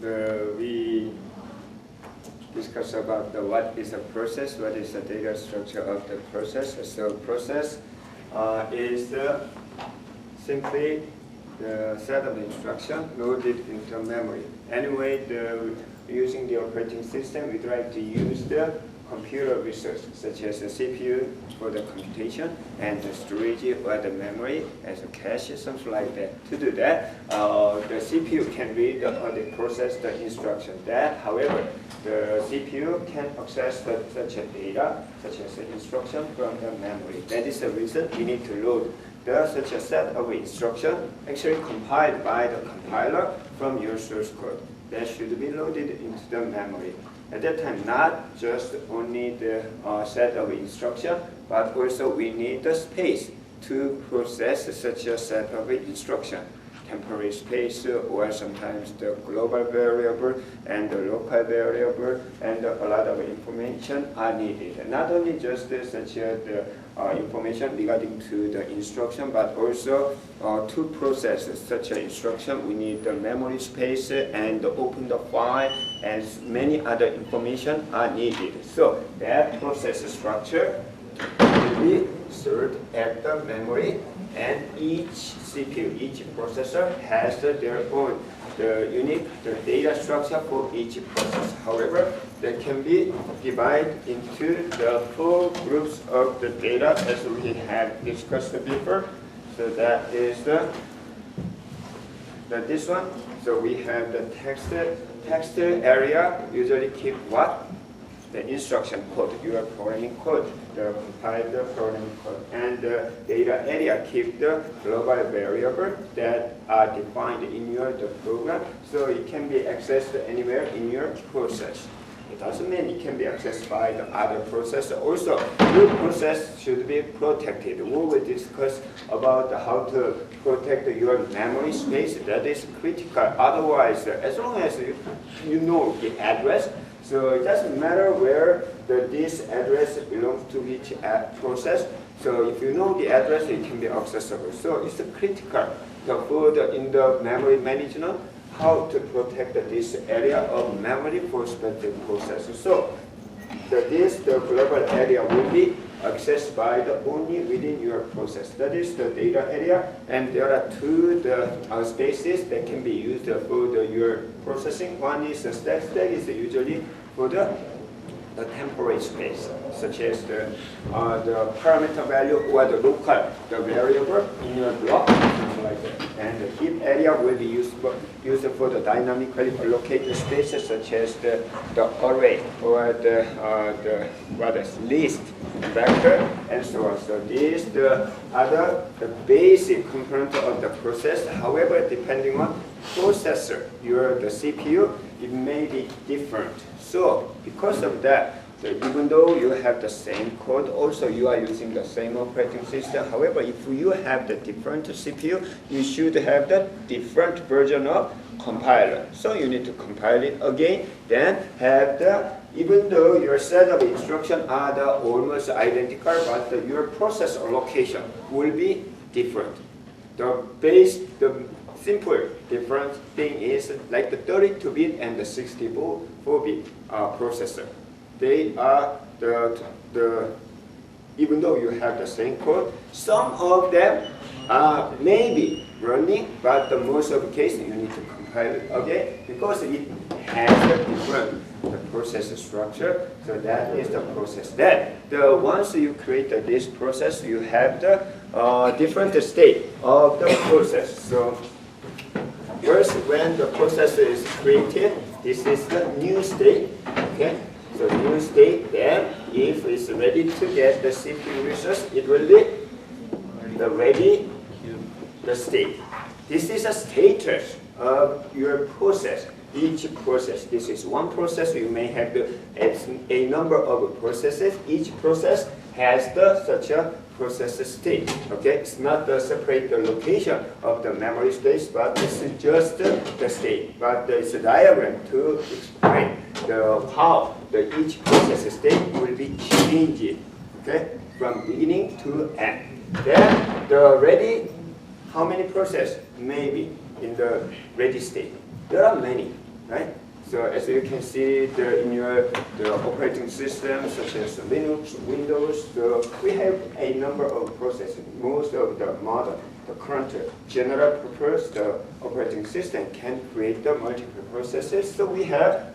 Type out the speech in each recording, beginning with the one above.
we discuss about what is a process, what is the data structure of the process. So process is simply the set of instruction loaded into memory. Anyway, using the operating system, we try to use the computer resource, such as the CPU for the computation and the storage or the memory as a cache, something like that. To do that, the CPU can read or process the instruction. That, however, the CPU can access such a data, such as the instruction from the memory. That is the reason we need to load such a set of instruction actually compiled by the compiler from your source code. That should be loaded into the memory. At that time, not just only the set of instruction, but also we need the space to process such a set of instruction. Temporary space, or sometimes the global variable and the local variable, and a lot of information are needed. Not only just such the information regarding to the instruction, but also to process such an instruction, we need the memory space and open the file, and many other information are needed. So that process structure will be stored at the memory, and each CPU, each processor has their own unique data structure for each process. However, that can be divided into the 4 groups of the data as we have discussed before. So that is this one. So we have the text area usually keep what? The instruction code, your programming code, the compiled programming code, and the data area keep the global variable that are defined in your program, so it can be accessed anywhere in your process. It doesn't mean it can be accessed by the other process. Also, your process should be protected. We will discuss about how to protect your memory space. That is critical. Otherwise, as long as you know the address, so it doesn't matter where this address belongs to which process. So if you know the address, it can be accessible. So it's critical in the memory management, how to protect this area of memory for specific processes. So the global area will be accessed by only within your process. That is the data area, and there are 2 spaces that can be used for your processing. One is the stack. Stack is usually for the temporary space, such as the parameter value or the local variable in your block, something like that. And the heap area will be used for the dynamically allocated spaces, such as the array or the list vector, and so on. So these are the basic component of the process. However, depending on processor, the CPU, it may be different. So because of that, even though you have the same code, also you are using the same operating system. However, if you have the different CPU, you should have the different version of compiler. So you need to compile it again, then have even though your set of instructions are almost identical, but your process allocation will be different. The simple different thing is like the 32-bit and the 64-bit processor. They are even though you have the same code, some of them are maybe running, but most of the case you need to compile it again because it has a different process structure. So that is the process. Then once you create this process, you have the different state of the process. So first, when the process is created, this is the new state. Okay. So new state, then if it's ready to get the CPU resource, it will be ready the state. This is a status of your process. Each process, this is one process, you may have a number of processes. Each process has such a process state. Okay, it's not the separate location of the memory space, but this is just the state. But it's a diagram to explain how each process state will be changing. Okay, from beginning to end. Then the ready, how many processes may be in the ready state? There are many. right? So as you can see in the operating system, such as Linux, Windows, we have a number of processes. Most of the modern, the current general purpose, the operating system can create the multiple processes. So we have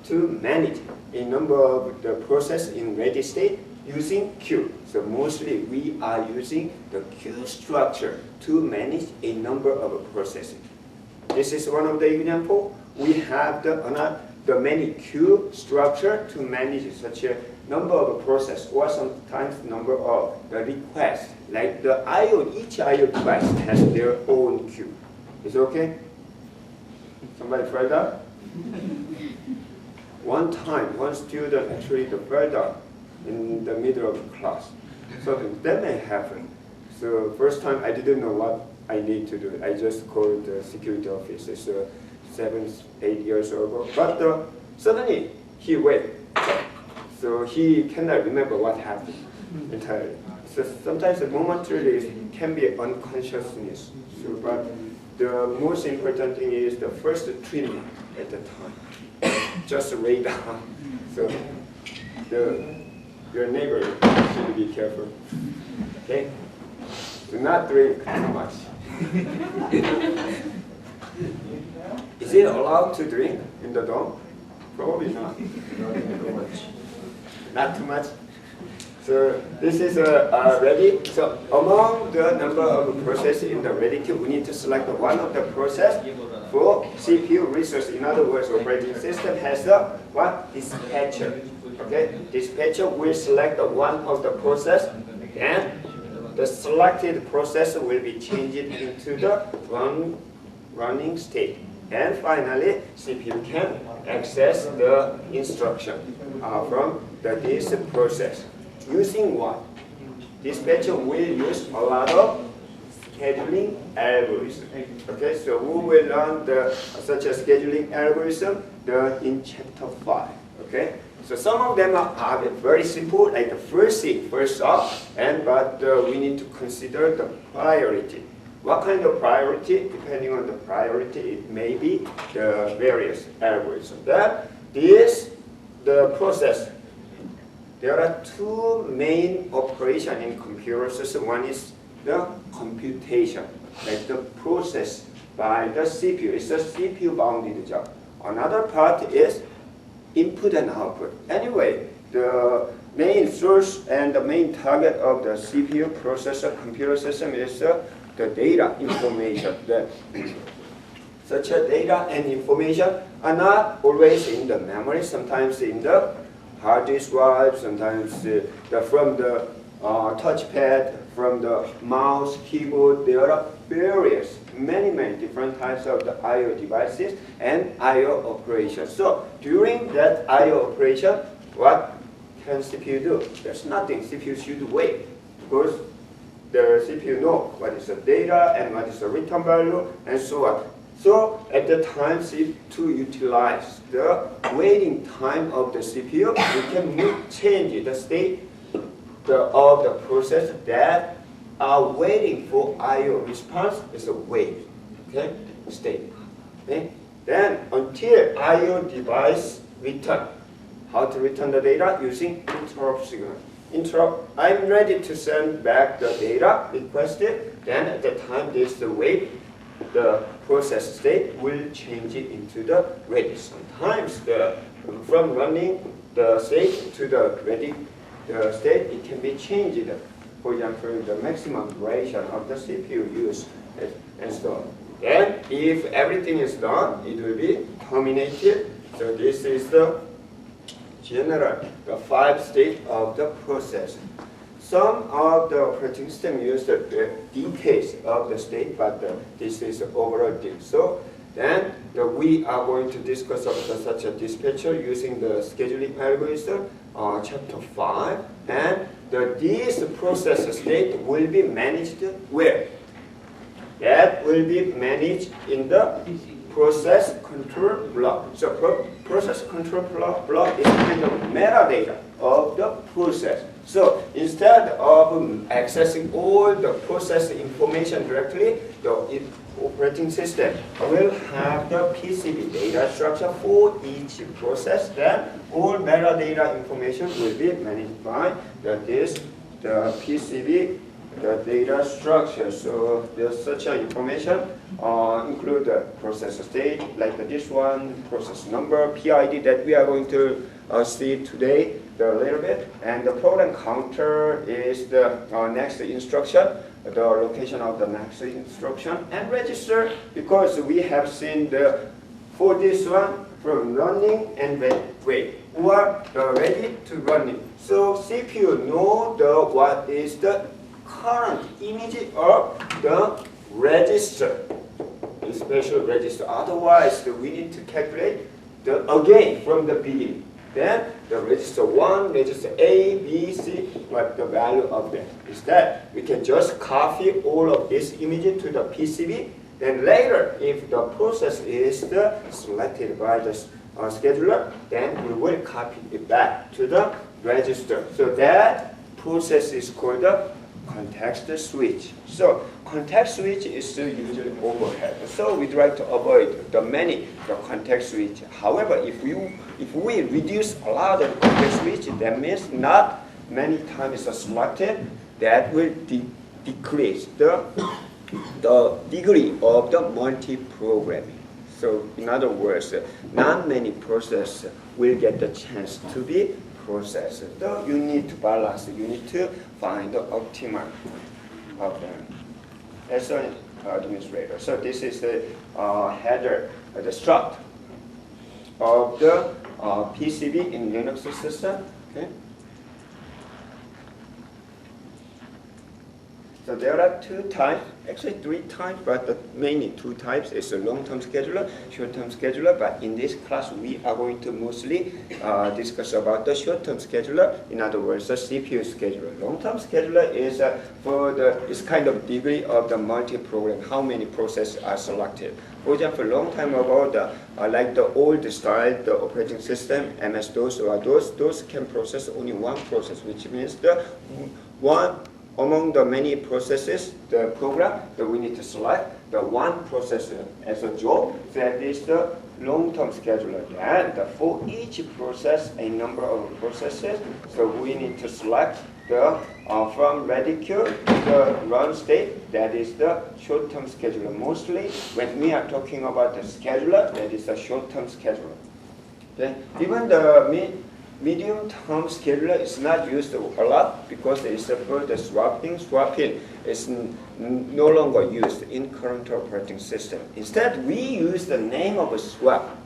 to manage a number of the process in ready state using queue. So mostly we are using the queue structure to manage a number of processes. This is one of the examples. We have the many queue structure to manage such a number of process or sometimes number of the requests. Like the each IO device has their own queue. Is it okay? Somebody fell down? One time, one student actually fell down in the middle of the class. So that may happen. So first time I didn't know what I need to do. I just called the security officer. So 7, 8 years ago. But suddenly he went. So he cannot remember what happened entirely. So sometimes the momentarily can be unconsciousness. So, but the most important thing is the first treatment at the time. Just lay down. So your neighbor should be careful. Okay? Do not drink too much. Is it allowed to drink in the dorm? Probably not. Not too much. Not too much. So this is ready. So among the number of processes in the ready queue, we need to select one of the process for CPU resource. In other words, operating system has the dispatcher. Okay, dispatcher will select one of the process, and the selected process will be changed into the running state. And finally, CPU can access the instruction from this process. Using what? Dispatcher will use a lot of scheduling algorithm. Okay, so we will learn such a scheduling algorithm in chapter 5. Okay, so some of them are very simple, like the first in, first out, but we need to consider the priority. What kind of priority? Depending on the priority, it may be the various algorithms. The process. There are two main operations in computer system. One is the computation, like the process by the CPU. It's a CPU bounded job. Another part is input and output. Anyway, the main source and the main target of the CPU processor computer system is the data information. Such a data and information are not always in the memory, sometimes in the hard disk drive, sometimes from the touchpad, from the mouse, keyboard. There are many different types of the I/O devices and I/O operations. So during that I/O operation, what can CPU do? There's nothing. CPU should wait because the CPU knows what is the data and what is the return value and so on. So at the time to utilize the waiting time of the CPU, we can change the state of the process that are waiting for I/O response is a wait, okay, state. Okay? Then until I/O device return. How to return the data? Using interrupt signal. Interrupt, I'm ready to send back the data requested. Then at the time this wait, the process state will change it into the ready. Sometimes from running the state to the ready state, it can be changed. For example, the maximum duration of the CPU use and so on. Then if everything is done, it will be terminated. So this is the general, the 5 state of the process. Some of the operating system use the details of the state, but this is the overall thing. So then we are going to discuss such a dispatcher using the scheduling algorithm, chapter 5, and this process state will be managed where? That will be managed in the process control block. So process control block is kind of metadata of the process. So instead of accessing all the process information directly, the operating system will have the PCB data structure for each process. Then all metadata information will be managed by the PCB, the data structure. So there's such an information include the process state, like this one, process number, PID that we are going to see today a little bit, and the program counter is the next instruction, the location of the next instruction, and register, because we have seen for this one from running and wait or ready to running. So CPU know what is the current image of the register, in special register. Otherwise, we need to calculate again from the beginning. Then the register 1, register A, B, C, what the value of that is that we can just copy all of this image to the PCB. Then later, if the process is selected by the scheduler, then we will copy it back to the register. So that process is called the context switch. So context switch is usually overhead. So we try to avoid the context switch. However, if we reduce a lot of context switch, that means not many times selected, that will decrease the degree of the multi-programming. So in other words, not many processes will get the chance to be processed. So you need to balance, you need to find the optimal of them as an administrator. So this is the header, the struct of the PCB in Linux system. Okay. So there are two types, actually three types, but mainly two types. It's a long-term scheduler, short-term scheduler. But in this class, we are going to mostly discuss about the short-term scheduler. In other words, the CPU scheduler. Long-term scheduler is is kind of degree of the multi-program, how many processes are selected. For example, a long time ago, like the old style, the operating system, MS-DOS or those can process only one process, which means the one among the many processes, the program that we need to select, the one processor as a job, that is the long-term scheduler. And for each process, a number of processes, so we need to select from ready queue to the run state, that is the short-term scheduler. Mostly, when we are talking about the scheduler, that is the short-term scheduler. Okay? Even the medium-term scheduler is not used a lot because it is for the swapping. Swapping is no longer used in current operating system. Instead, we use the name of a swap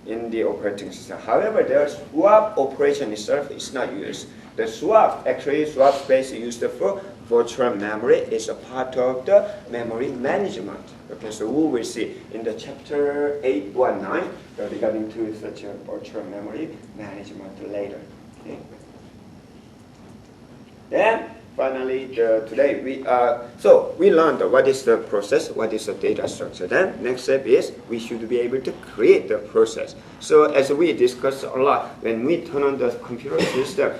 in the operating system. However, the swap operation itself is not used. The swap, actually, swap space used for virtual memory is a part of the memory management. Okay, so we will see in the chapter 819 regarding to such a virtual memory management later. Okay. Then finally, today we learned what is the process, what is the data structure. Then next step is we should be able to create the process. So as we discussed a lot, when we turn on the computer system,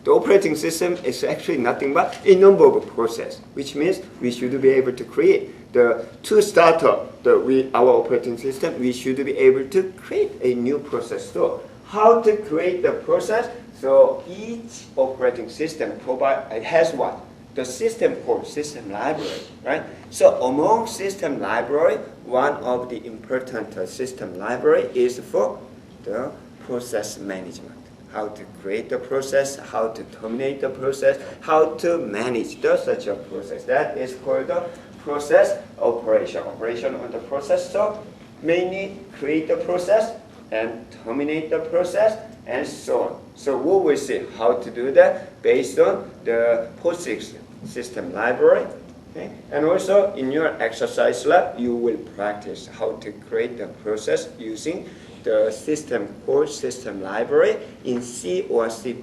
the operating system is actually nothing but a number of processes, which means we should be able to create to start up our operating system. We should be able to create a new process. So how to create the process? So each operating system has what? The system called system library, right? So among system library, one of the important system library is for the process management. How to create the process, how to terminate the process, how to manage such a process. That is called the process operation. Operation on the process. So mainly create the process and terminate the process and so on. So we will see how to do that based on the POSIX system library. Okay? And also in your exercise lab, you will practice how to create the process using the system called system library in C or C++.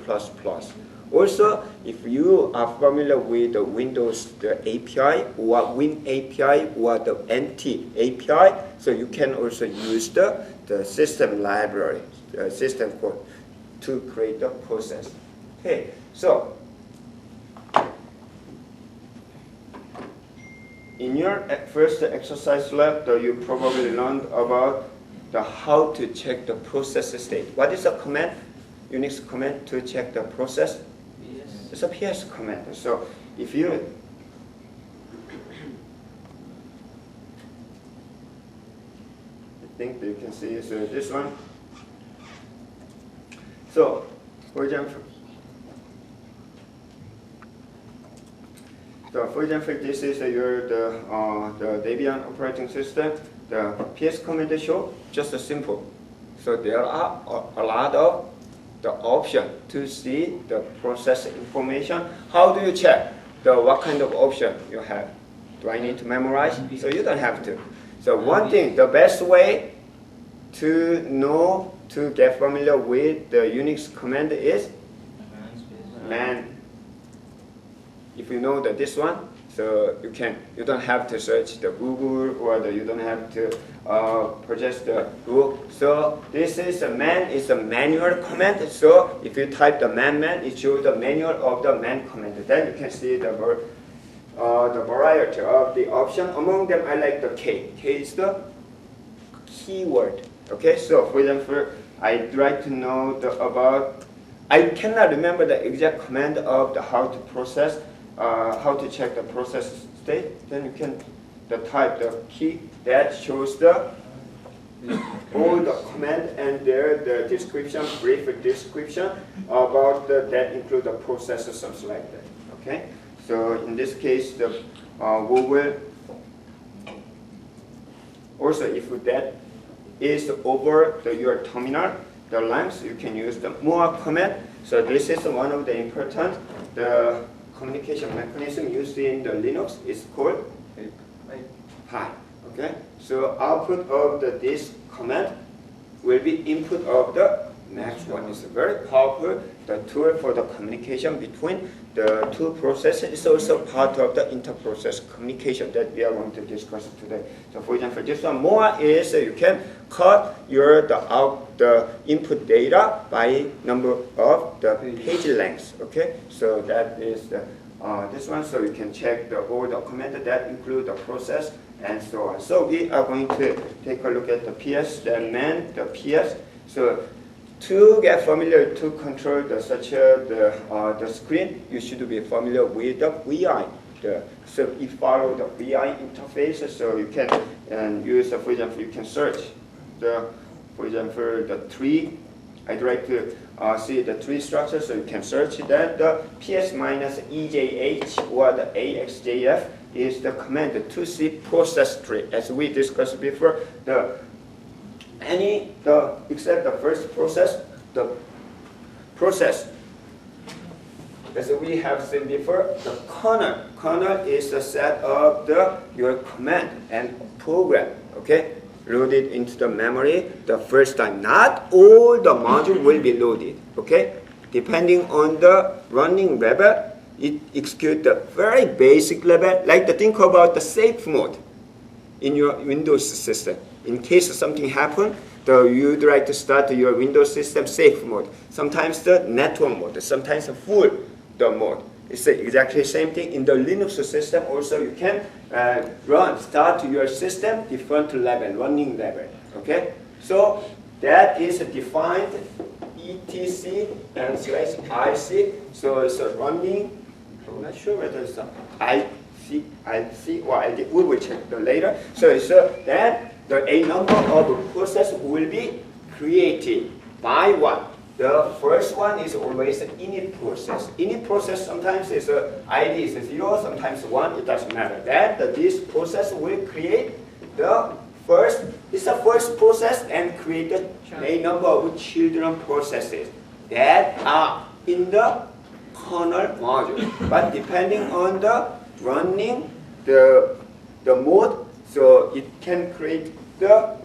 Also, if you are familiar with the Windows API or Win API or the NT API, so you can also use the system library, system code to create the process. Okay, so in your first exercise lab, you probably learned about how to check the process state. What is a command? Unix command to check the process? PS. It's a PS command. So if you I think you can see this one. So for example, this is the Debian operating system. The PS command show just simple. So there are a lot of the option to see the process information. How do you check what kind of option you have? Do I need to memorize? So you don't have to. So one thing, the best way to know, to get familiar with the Unix command is man. If you know this one, so you don't have to search the Google or you don't have to purchase the book. So this is a man is a manual command. So if you type the man, it shows the manual of the man command. Then you can see the variety of the option. Among them, I like the K. K is the keyword. Okay, so for example, I'd like to know about. I cannot remember the exact command of how to process. How to check the process state, then you can type the key that shows all the command and the description, brief description about that include the process or something like that. Okay, so in this case, we will also if that is over your terminal, the length you can use the more command. So this is one of the important communication mechanism used in the Linux is called pi. Okay, so output of this command will be input of the next one. It's a very powerful tool for the communication between the two processes. It's also part of the inter-process communication that we are going to discuss today. So for example, this one more is you can cut the input data by number of the page lengths. Okay, so that is this one. So you can check all the command that include the process and so on. So we are going to take a look at the PS, the man, the PS. So to get familiar to control the screen, you should be familiar with the VI. So you follow the VI interface. So you can use, for example, you can search for example, the tree. I'd like to see the tree structure, so you can search that. The PS-EJH or the AXJF is the command to see process tree. As we discussed before, except the first process, the process, as we have seen before, the kernel. Kernel is a set of your command and program. Okay, loaded into the memory the first time. Not all the module will be loaded. Okay, depending on the running level, it executes the very basic level. Like think about the safe mode in your Windows system. In case something happens, you'd like to start your Windows system safe mode. Sometimes the network mode, sometimes a full mode. It's exactly the same thing in the Linux system. Also, you can start your system different level, running level. Okay, so that is defined etc and /IC. So it's a running. I'm not sure whether it's IC or ID. We will check later. So it's that a number of process will be created by what? The first one is always an init process. Init process sometimes is ID is 0, sometimes 1. It doesn't matter. This process will create the first. It's the first process and create a number of children processes that are in the kernel module. But depending on the running the mode, so it can create the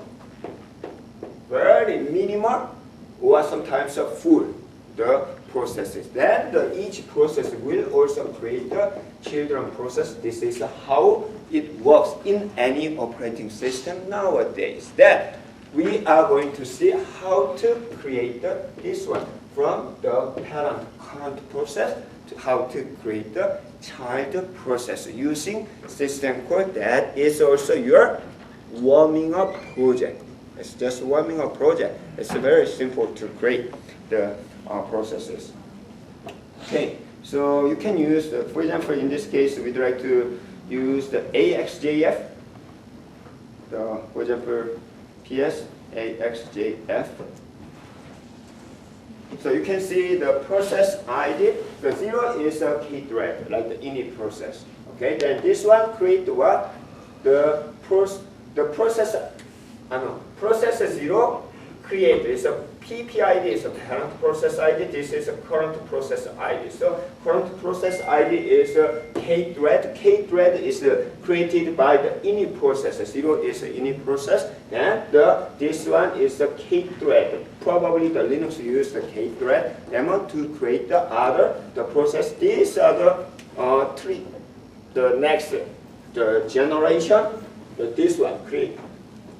very minimal or sometimes a full processes. Then each process will also create the children process. This is how it works in any operating system nowadays. Then we are going to see how to create this one from the parent current process to how to create the child process using system code. That is also your warming up project. It's just warming up project. It's very simple to create the processes. Okay, so you can use, for example, in this case, we'd like to use the AXJF. For example, PS AXJF. So you can see the process ID. The 0 is a key thread, like the init process. Okay, then this one create what? Process 0 create is a PPID is a parent process ID. This is a current process ID. So current process ID is a K thread. K thread is created by the init process. 0 is the init process. Then this one is the K thread. Probably the Linux use the K thread lemon to create the process. These are the three. The next the generation. This one create.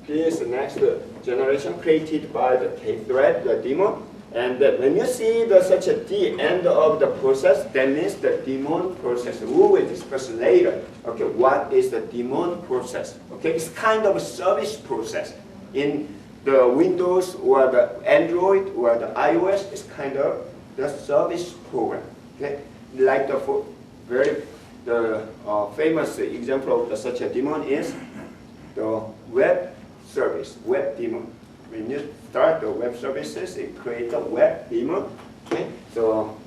This next generation created by the K thread, the daemon. And when you see such a D end of the process, that means the daemon process. We will discuss later. Okay, what is the daemon process? Okay, it's kind of a service process. In the Windows or the Android or the iOS, it's kind of the service program. Okay, like the famous example of such a daemon is the web service, web daemon. When you start the web services, it creates a web daemon. Okay, so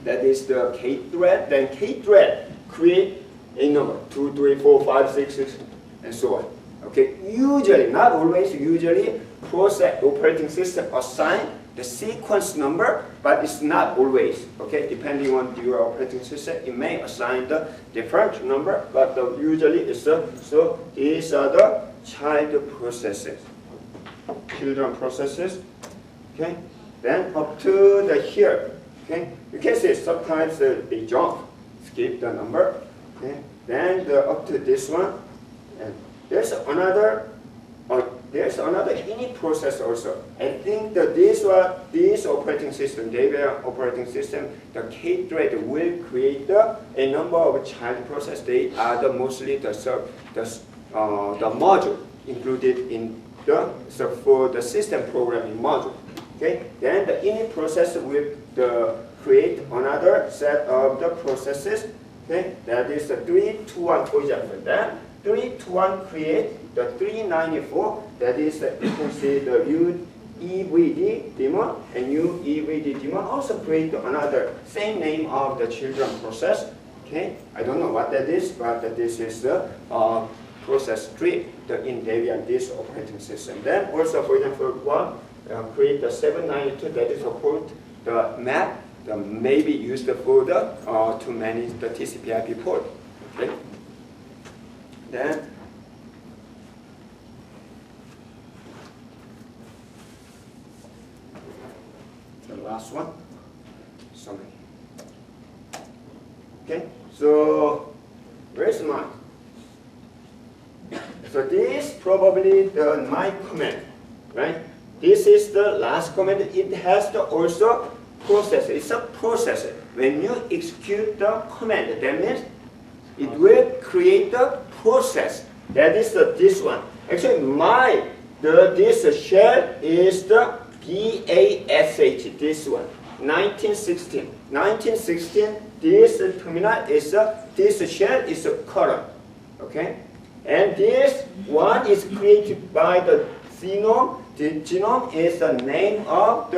that is the K thread. Then K thread create a number 2, 3, 4, 5, 6, and so on. Okay, usually, not always. Usually, process operating system assign the sequence number, but it's not always. Okay, depending on your operating system, it may assign the different number, but usually it's so these are the child processes, children processes. Okay, then up to the here. Okay, you can see sometimes they jump, skip the number. Okay, then up to this one, and there's another init process also. I think that this operating system, Debian operating system, the K thread will create a number of child process. They are mostly the module included in for the system programming module. Okay, then the init process will create another set of the processes. Okay, that is the 3 to 1 for example. Then 3 to 1 create the 394. That is you can see the UEVD daemon and UEVD daemon also create another same name of the children process. Okay, I don't know what that is, but this is the process tree in Debian this operating system. Then also for example create the 792 that is support the map may be used for to manage the TCP/IP port. Okay. Then the last one, summary. Okay, so where's mine? So this probably my command, right? This is the last command. It has the also process. It's a process. When you execute the command, that means it will create the process. That is this one. Actually, this shell is the BASH. This one, 1916. 1916. This terminal is this shell is a color. Okay, and this one is created by the genome. The genome is the name of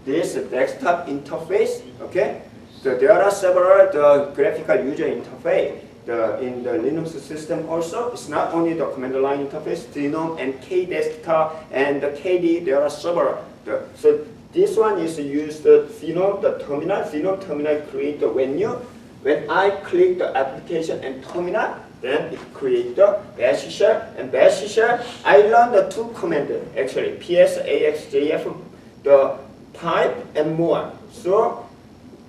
this desktop interface. Okay, so there are several graphical user interface. In the Linux system also, it's not only the command line interface, genome and KDesktop and the KD, there are several. So this one is used the genome, the terminal. Genome terminal create when I click the application and terminal, then it creates the bash shell. And bash shell, I learned the two commands actually, PS, AXJF, the type and more. So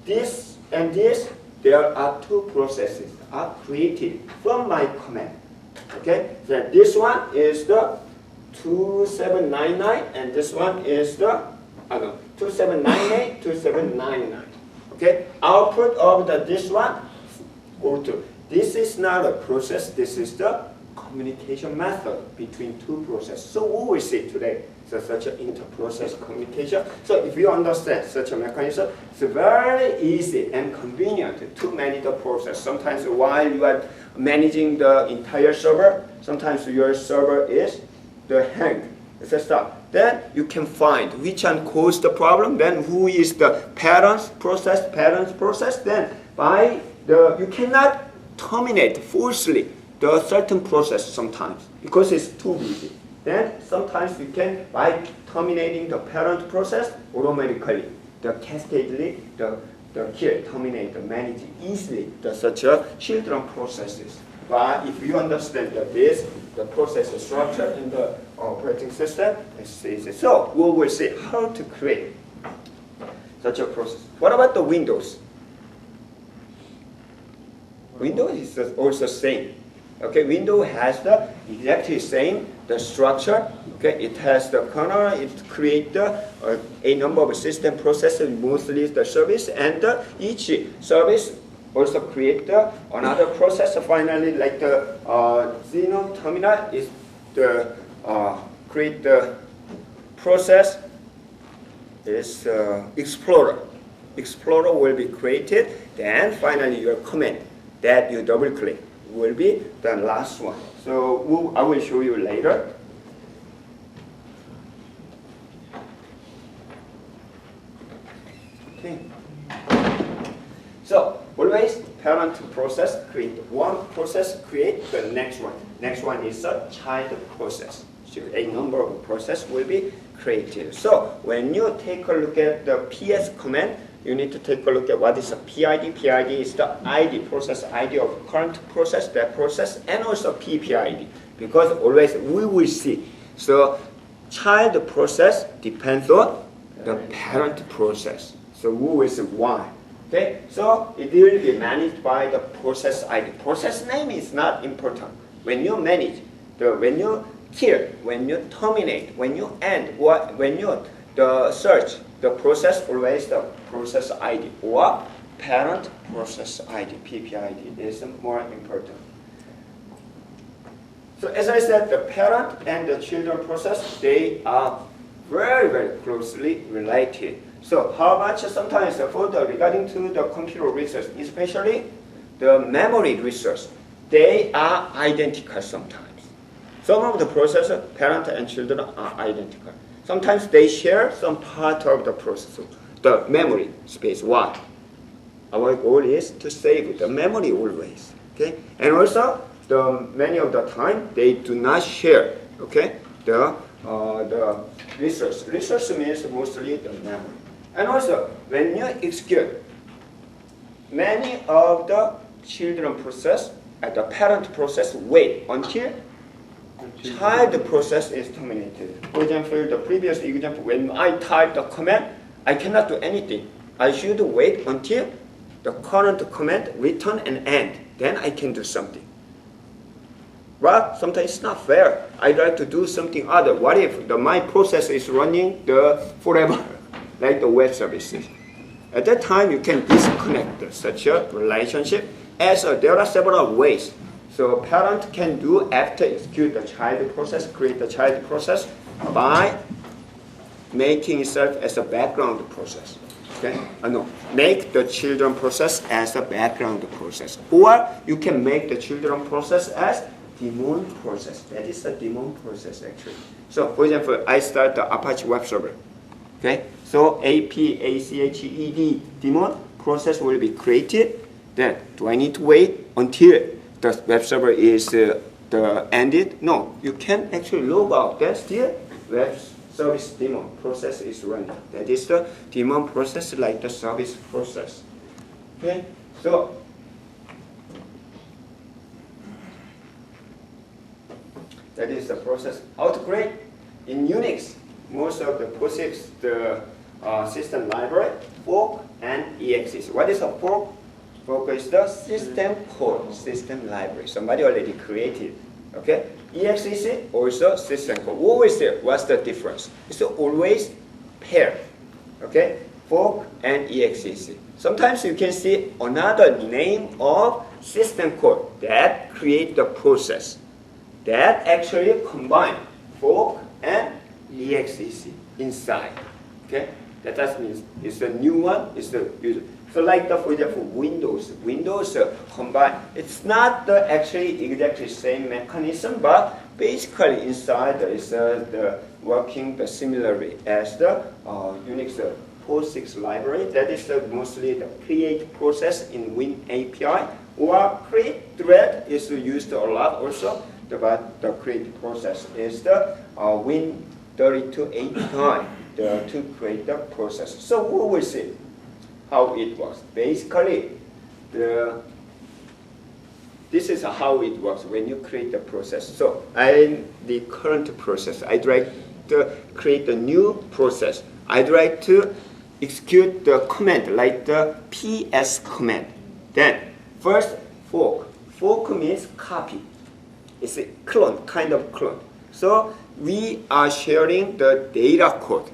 this and this, there are two processes are created from my command. Okay, so this one is the 2799 and this one is the 2798, 2799. Okay, output of this one go to. This is not a process. This is the communication method between two processes. So what we see today is such an inter-process communication. So if you understand such a mechanism, it's very easy and convenient to manage the process. Sometimes while you are managing the entire server, sometimes your server is the hang, etc. Then you can find which one caused the problem, then who is the parents process. Then by the you cannot terminate forcefully the certain process sometimes because it's too busy. Then sometimes you can, by terminating the parent process, automatically the cascadely the here terminate the managing easily the such a children processes. But if you understand that this the process structure in the operating system, it's easy. So we will see how to create such a process. What about the Windows? Windows is also same. Okay, Windows has the exactly same the structure. Okay, it has the kernel. It creates a number of system processes, mostly the service, and each service also create another process. Finally, like the Xenon terminal is the create the process is Explorer. Explorer will be created. Then finally your command that you double click will be the last one. So I will show you later. Okay. So always parent process create one process, create the next one. Next one is a child process. So a number of process will be created. So when you take a look at the PS command, you need to take a look at what is a PID. PID is the ID, process ID of current process, that process, and also PPID. Because always we will see. So child process depends on the parent process. So who is why? Okay, so it will be managed by the process ID. Process name is not important. When you manage, when you kill, when you terminate, when you end, or when you search the process, always the process ID or parent process ID, PPID is more important. So as I said, the parent and the children process, they are very, very closely related. So how much sometimes regarding to the computer research, especially the memory research, they are identical sometimes. Some of the processor, parent and children are identical. Sometimes they share some part of the processor, the memory space. Why? Our goal is to save the memory always. Okay, and also many of the time they do not share. Okay, the resource. Resource means mostly the memory. And also when you execute, many of the children process and the parent process wait until child process is terminated. For example, the previous example, when I type the command, I cannot do anything. I should wait until the current command return and end. Then I can do something. But sometimes it's not fair. I'd like to do something other. What if my process is running forever, like the web services? At that time, you can disconnect such a relationship. As there are several ways. So parent can do after execute the child process, create the child process by making itself as a background process. Okay? No, make the children process as a background process. Or you can make the children process as daemon process. That is the daemon process actually. So for example, I start the Apache web server. Okay? So APACHED daemon process will be created. Then do I need to wait until the web server is ended? No, you can actually log out. Then still web service daemon process is running. That is the daemon process like the service process. Okay, so that is the process. How to create? In Unix, most of the POSIX, the system library, fork and exe. What is a fork? Fork is the system code, system library. Somebody already created. Okay? exe also system code. Always there. What's the difference? It's always pair. Okay? fork and exec. Sometimes you can see another name of system code that create the process that actually combine fork and exec inside. Okay, that does mean it's a new one. It's the user. So like for example Windows combine. It's not the actually exactly same mechanism, but basically inside there is the working the similarly as the Unix POSIX library. That is mostly the create process in Win API, or create thread is used a lot also. But the create process is the Win32 API to create the process. So we will see how it works. Basically, this is how it works when you create the process. So the current process, I'd like to create a new process. I'd like to execute the command like the PS command. Then first fork. Fork means copy. It's a clone, kind of clone. So we are sharing the data code.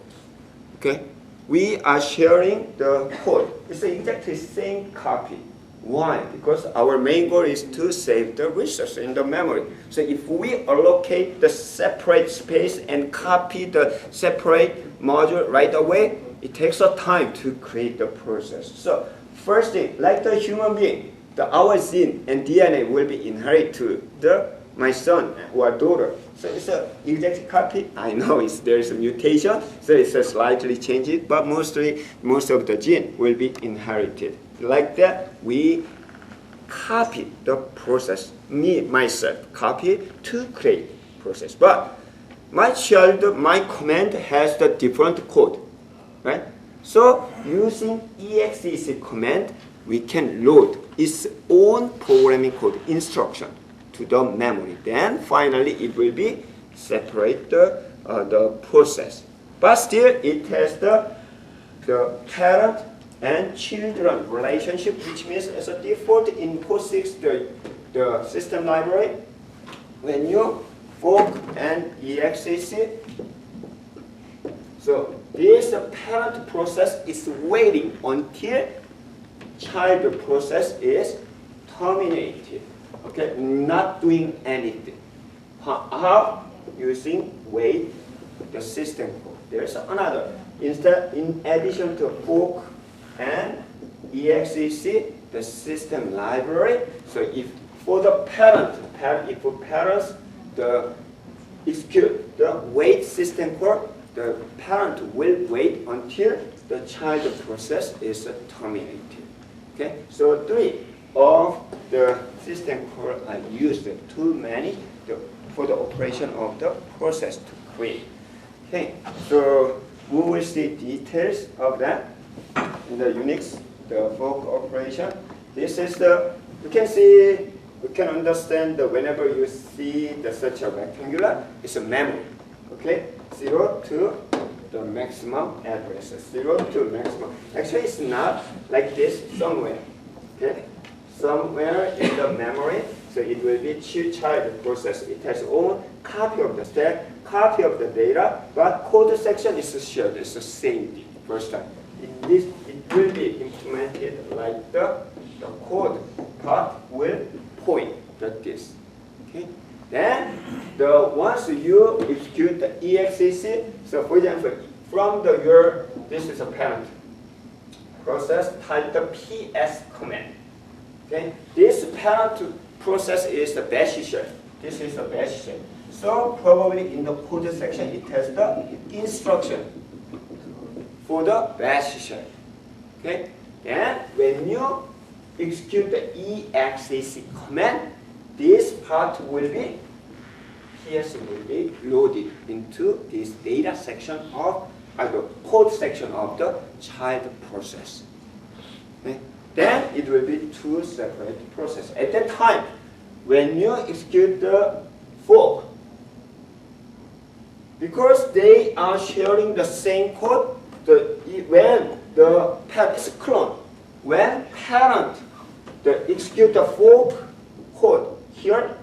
Okay? We are sharing the code. It's exactly same copy. Why? Because our main goal is to save the resource in the memory. So if we allocate the separate space and copy the separate module right away, it takes a time to create the process. So first thing, like the human being, our gene and DNA will be inherited to my son or daughter. So it's an exact copy. I know there is a mutation, so it's slightly changed, but most of the gene will be inherited. Like that, we copy the process, myself, copy to create process. But my command has the different code, right? So using exec command, we can load its own programming code instruction to the memory. Then finally it will be separate the process. But still it has the parent and children relationship, which means as a default in POSIX, the system library, when you fork and exec, so this parent process is waiting until child process is terminated. Okay, not doing anything. How? Using wait the system code. There's another. Instead, in addition to fork and exec, the system library. So if for the if for parents execute the wait system code, the parent will wait until the child process is terminated. Okay, so 3 of the system code are used too many for the operation of the process to create. Okay, so we will see details of that in the Unix, the fork operation. This is you can see, you can understand that whenever you see such a rectangular, it's a memory. Okay, 0 to the maximum address, 0 to maximum. Actually, it's not like this somewhere. Okay, somewhere in the memory, so it will be child process. It has own copy of the stack, copy of the data, but code section is shared. It's the same thing first time. It will be implemented like the code part will point like this. Okay. Then once you execute the exec, so for example, from this is a parent process, type the PS command. Okay, this parent process is the bash shell. This is the bash shell. So probably in the code section it has the instruction for the bash shell. Okay, then when you execute the exec command, this part will be PS will be loaded into this data section of the code section of the child process. Okay? Then it will be 2 separate processes. At that time, when you execute the fork, because they are sharing the same code, when the parent is clone, when parent execute the fork code here,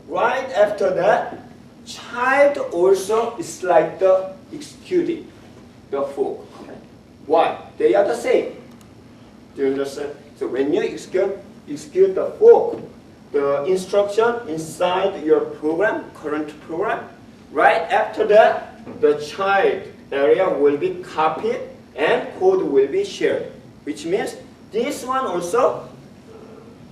right after that, child also is like the executing the fork command. Why? They are the same. Do you understand? So when you execute the fork, the instruction inside your program, current program, right after that, the child area will be copied and code will be shared, which means this one also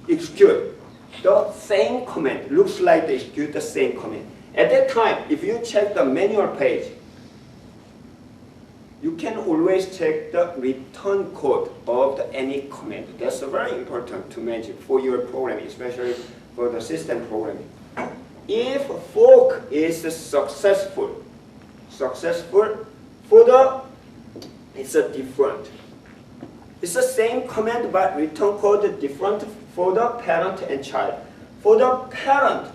execute the same command. Looks like they execute the same command. At that time, if you check the manual page, you can always check the return code of any command. That's very important to mention for your programming, especially for the system programming. If fork is successful for the, it's a different. It's the same command, but return code is different for the parent and child. For the parent,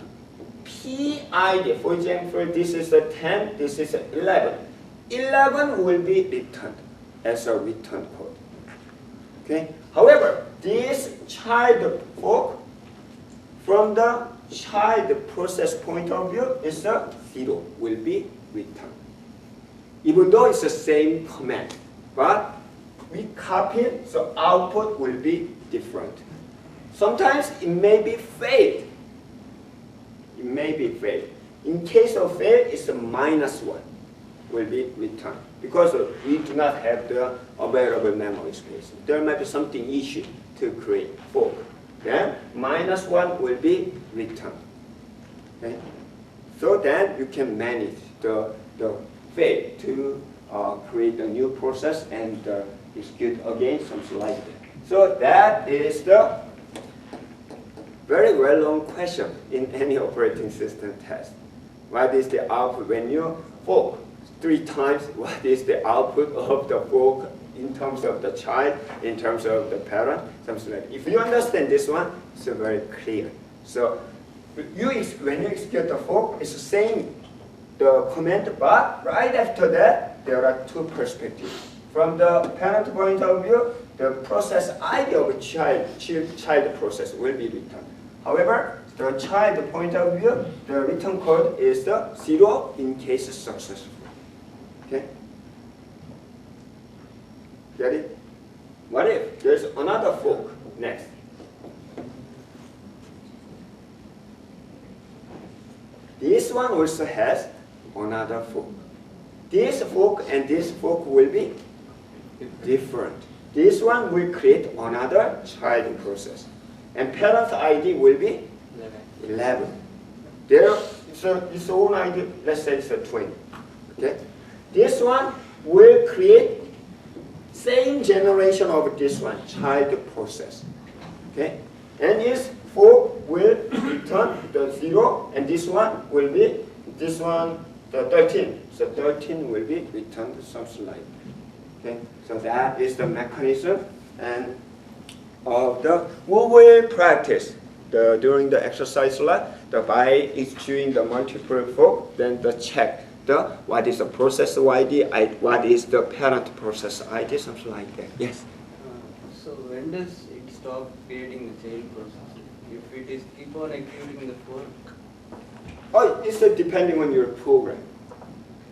PID, for example, this is a 10, this is a 11. 11 will be returned as a return code. Okay. However, this child fork, from the child process point of view, is a 0 will be returned. Even though it's the same command, but we copy it, so output will be different. Sometimes it may be failed. It may be failed. In case of fail, it's a -1 will be returned because we do not have the available memory space. There might be something issue to create fork. Then -1 will be returned. Okay? So then you can manage the fail to create a new process and execute again, something like that. So that is the very well-known question in any operating system test. What is the output when you fork 3 times? What is the output of the fork in terms of the child, in terms of the parent, something like that. If you understand this one, it's very clear. So when you execute the fork, it's the same the command, but right after that, there are 2 perspectives. From the parent point of view, the process ID of child process will be returned. However, the child point of view, the return code is the 0 in case successful. Okay? Get it? What if there's another fork next? This one also has another fork. This fork and this fork will be different. This one will create another child process. And parent ID will be 11. There, its own ID, let's say it's a 20. Okay? This one will create same generation of this one, child process. Okay? And this fork will return the 0, and this one will be, this one, the 13. So 13 will be returned something like that. Okay? So that is the mechanism, and of the we will practice during the exercise lab by executing the multiple fork, then the check what is the process ID, what is the parent process ID, something like that. Yes. So when does it stop creating the child process? If it is keep on executing the fork? Oh, it's depending on your program.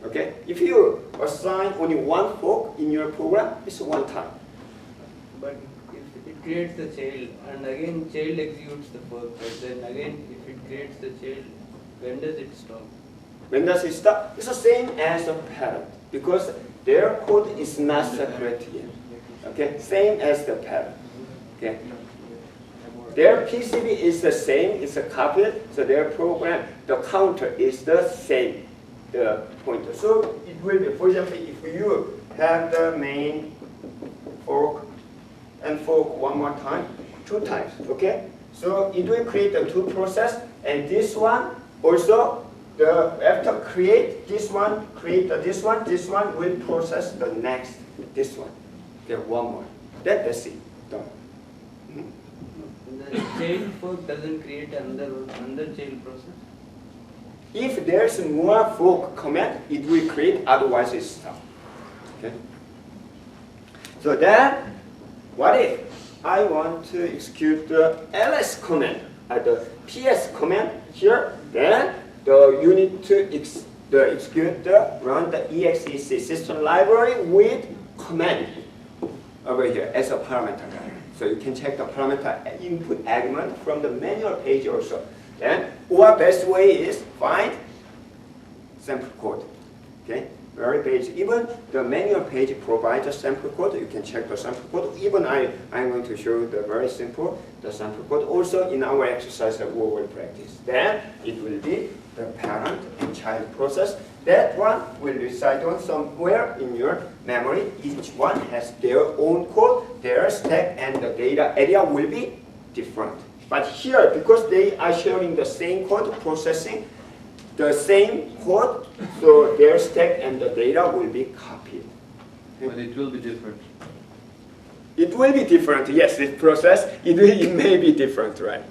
Okay? If you assign only one fork in your program, it's one time. But if it creates the child and again child executes the fork, but then again if it creates the child, when does it stop? When does it stop? It's the same as the parent because their code is not separate yet. Okay? Same as the parent. Okay? Their PCB is the same, it's a copy, so their program, the counter is the same, the pointer. So it will be, for example, if you have the main fork and fork one more time, 2 times, okay? So it will create the 2 process, and this one also, after create this one, create this one will process the next, this one. Okay, one more. That's it, done. The child fork doesn't create another child process? If there's more fork command, it will create, otherwise it's stop. Okay? So then, what if I want to execute the ls command, the ps command here, then you need to run the exec system library with command over here as a parameter. So you can check the parameter input argument from the manual page also. Then, or best way is find sample code. Okay, very basic. Even the manual page provides a sample code. You can check the sample code. Even I'm going to show you the very simple the sample code. Also in our exercise that we will practice. Then it will be the parent and child process. That one will reside on somewhere in your memory. Each one has their own code, their stack, and the data area will be different. But here, because they are sharing the same code, processing the same code, so their stack and the data will be copied. But it will be different. It will be different, yes, this process, it may be different, right?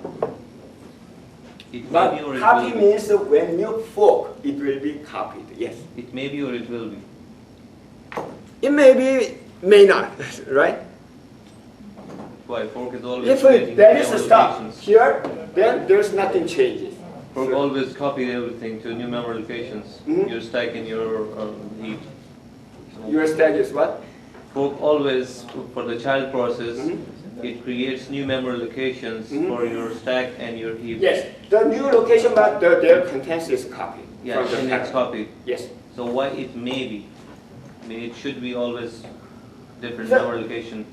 It may But be or it copy will be. means when you fork, it will be copied, yes. It may be or it will be. It may be, may not, right? Why? Fork is always If creating there is a memory stop locations. here, then there's nothing changes. Fork So- always copied everything to new memory locations. Mhm. Your stack and your heap. So Your stack is what? fork always, for the child process, Mhm. it creates new memory locations Mhm. for your stack and your heap. Yes, the new location, but their contents is copied Yeah, from the and it's parent. copied. Yes. So why it may be? I mean, it should be always different So- memory location.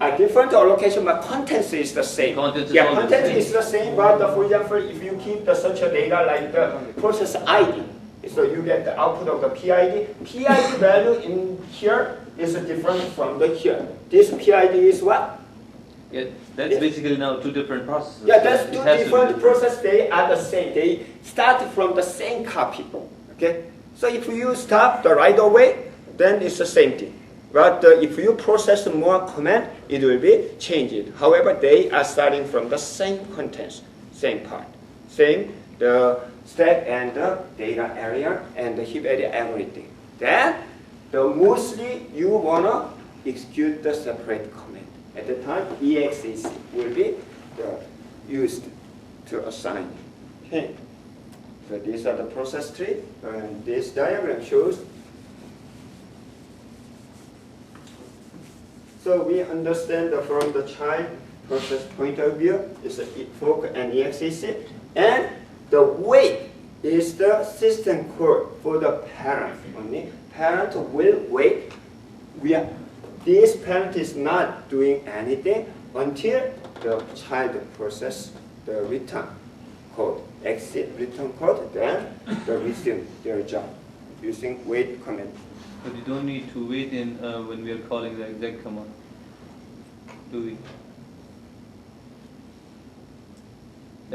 A different location, but contents is the same. Contents is Yeah, always content the same. is the same, but for example, if you keep such a data like the process ID, so you get the output of the PID. PID value in here is different from the here. This PID is what? Yeah, that's Yes. basically now two different processes. Yeah, that's It two has to be different processes. They are the same. They start from the same copy. Okay. So if you stop the right away, then it's the same thing. But if you process more command, it will be changed. However, they are starting from the same contents, same part, same the stack and the data area and the heap area, everything. Then, mostly you wanna execute the separate command. At the time, exec will be used to assign. Okay. So these are the process tree, and this diagram shows. So we understand that from the child process point of view, it's a fork and exec, and the wait is the system code for the parent only. Parent will wait. This parent is not doing anything until the child process the return code, exit return code, then they resume their job using wait command. But you don't need to wait in when we are calling the exec command, do we?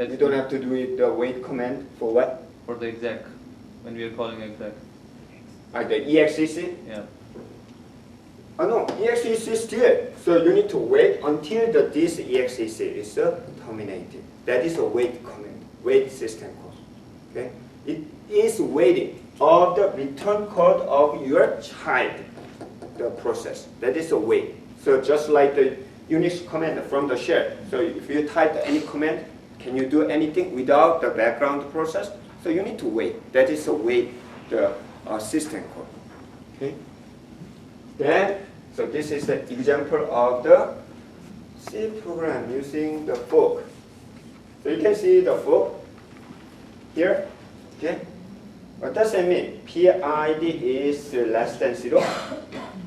You don't have to do it the wait command for what? For the exec, when we are calling exec. The exec? Yeah. Oh no, exec is still. So you need to wait until this exec is terminated. That is a wait command, wait system code. Okay? It is waiting of the return code of your child, the process. That is a wait. So just like the Unix command from the shell. So if you type any command, can you do anything without the background process? So you need to wait. That is a wait, the system code. Okay. Then, so this is the example of the C program using the fork. So you can see the fork here. Okay. What does it mean? PID is less than 0.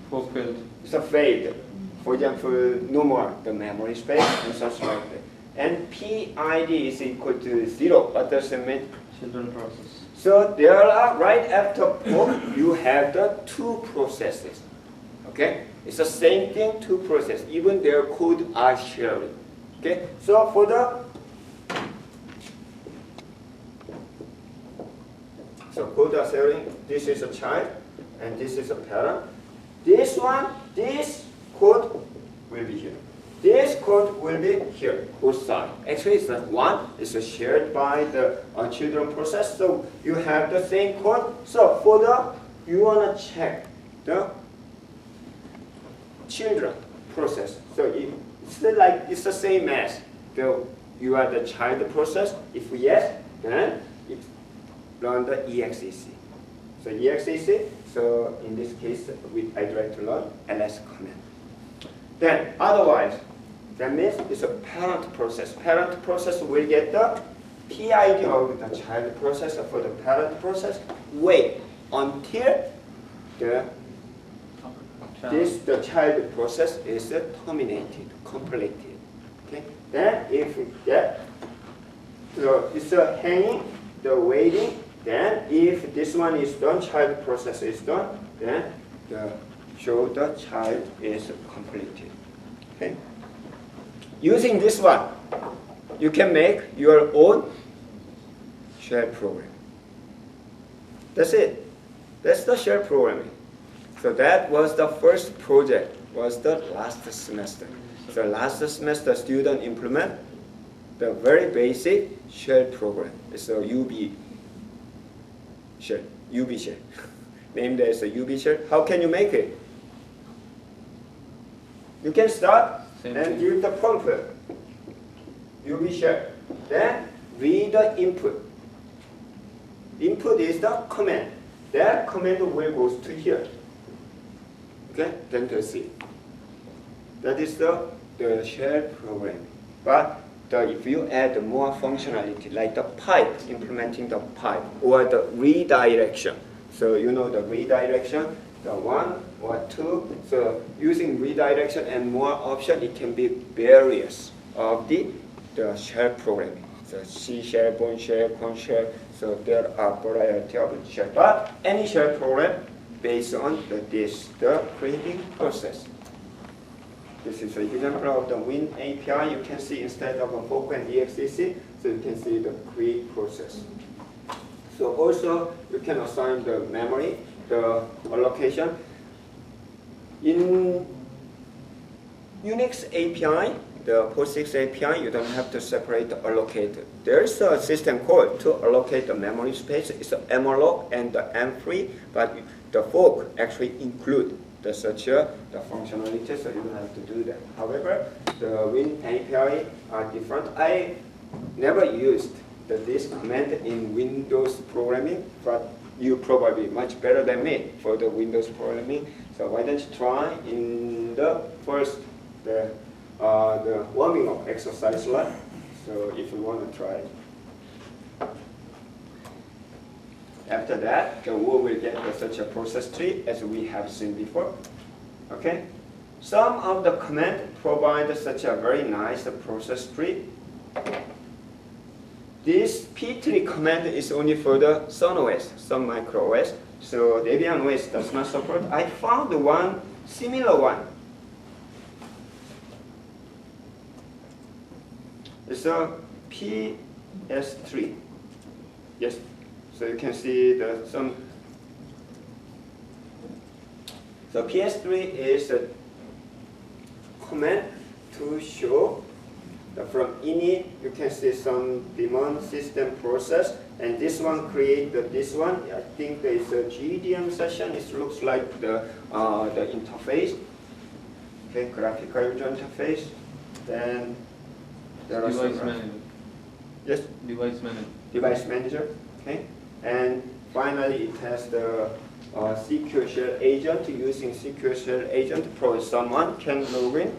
Fork failed. It's a failed. For example, no more the memory space and such like that. And PID is equal to 0. What does it mean? Children process. So there are, right after fork, you have the two processes. Okay? It's the same thing, two processes. Even their code are shared. Okay? So for code are sharing, this is a child and this is a parent. This code will be here. This code will be here, both sides. Actually, it's not one. It's shared by the children process. So you have the same code. So for you wanna check the children process. So it's the same as you are the child process. If yes, then it run the exec. So EXEC, so in this case, I try to learn ls command. Then otherwise, that means it's a parent process. Parent process will get the PID of the child process for the parent process. Wait until the child process is terminated, completed. Okay. Then if that, so it's a hanging, the waiting. Then if this one is done, child process is done, then show the child is completed. Okay. Using this one, you can make your own shell program. That's it. That's the shell programming. So that was the first project, was the last semester. So last semester, student implement the very basic shell program. It's a UB shell, named as a UB shell. How can you make it? You can start and give the prompt, UB shell. Then read the input. Input is the command. That command will go to here. Okay, then to see. That is the shell program. But if you add more functionality, like the pipe, implementing the pipe, or the redirection. So you know the redirection, the 1 or 2. So using redirection and more option, it can be various of the shell programming. So C shell, bone shell, cone shell. So there are variety of shell. But any shell program based on the creating process. This is an example of the Win API. You can see instead of a fork and EXEC, so you can see the create process. So also you can assign the memory, the allocation. In Unix API, the POSIX API, you don't have to separate the allocate. There is a system call to allocate the memory space. It's the malloc and the M3, but the fork actually include the functionality, so you don't have to do that. However, the Win API are different. I never used this command in Windows programming, but you probably much better than me for the Windows programming. So why don't you try in the first the warming up exercise lab. So if you want to try it. After that, we will get such a process tree as we have seen before. Okay? Some of the command provide such a very nice process tree. This P3 command is only for the Sun OS, Sun Micro OS. So Debian OS does not support. I found one similar one. It's a PS3. Yes. So you can see some. So PS3 is a command to show from init. You can see some daemon system process, and this one create this one. I think there is a GDM session. It looks like the interface. Okay, graphical user interface. Then there are device manager. Yes. Device manager. Device manager. Okay. And finally, it has the secure shell agent. Using secure shell agent, someone can log in,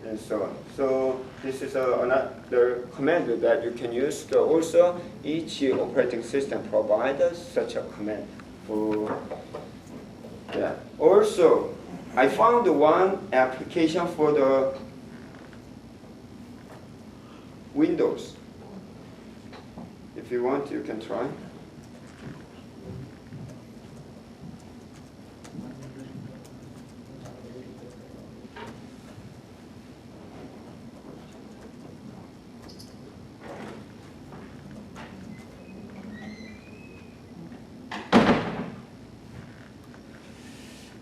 and so on. So this is another command that you can use. So also, each operating system provides such a command for. Yeah. Also, I found one application for the Windows. If you want, you can try.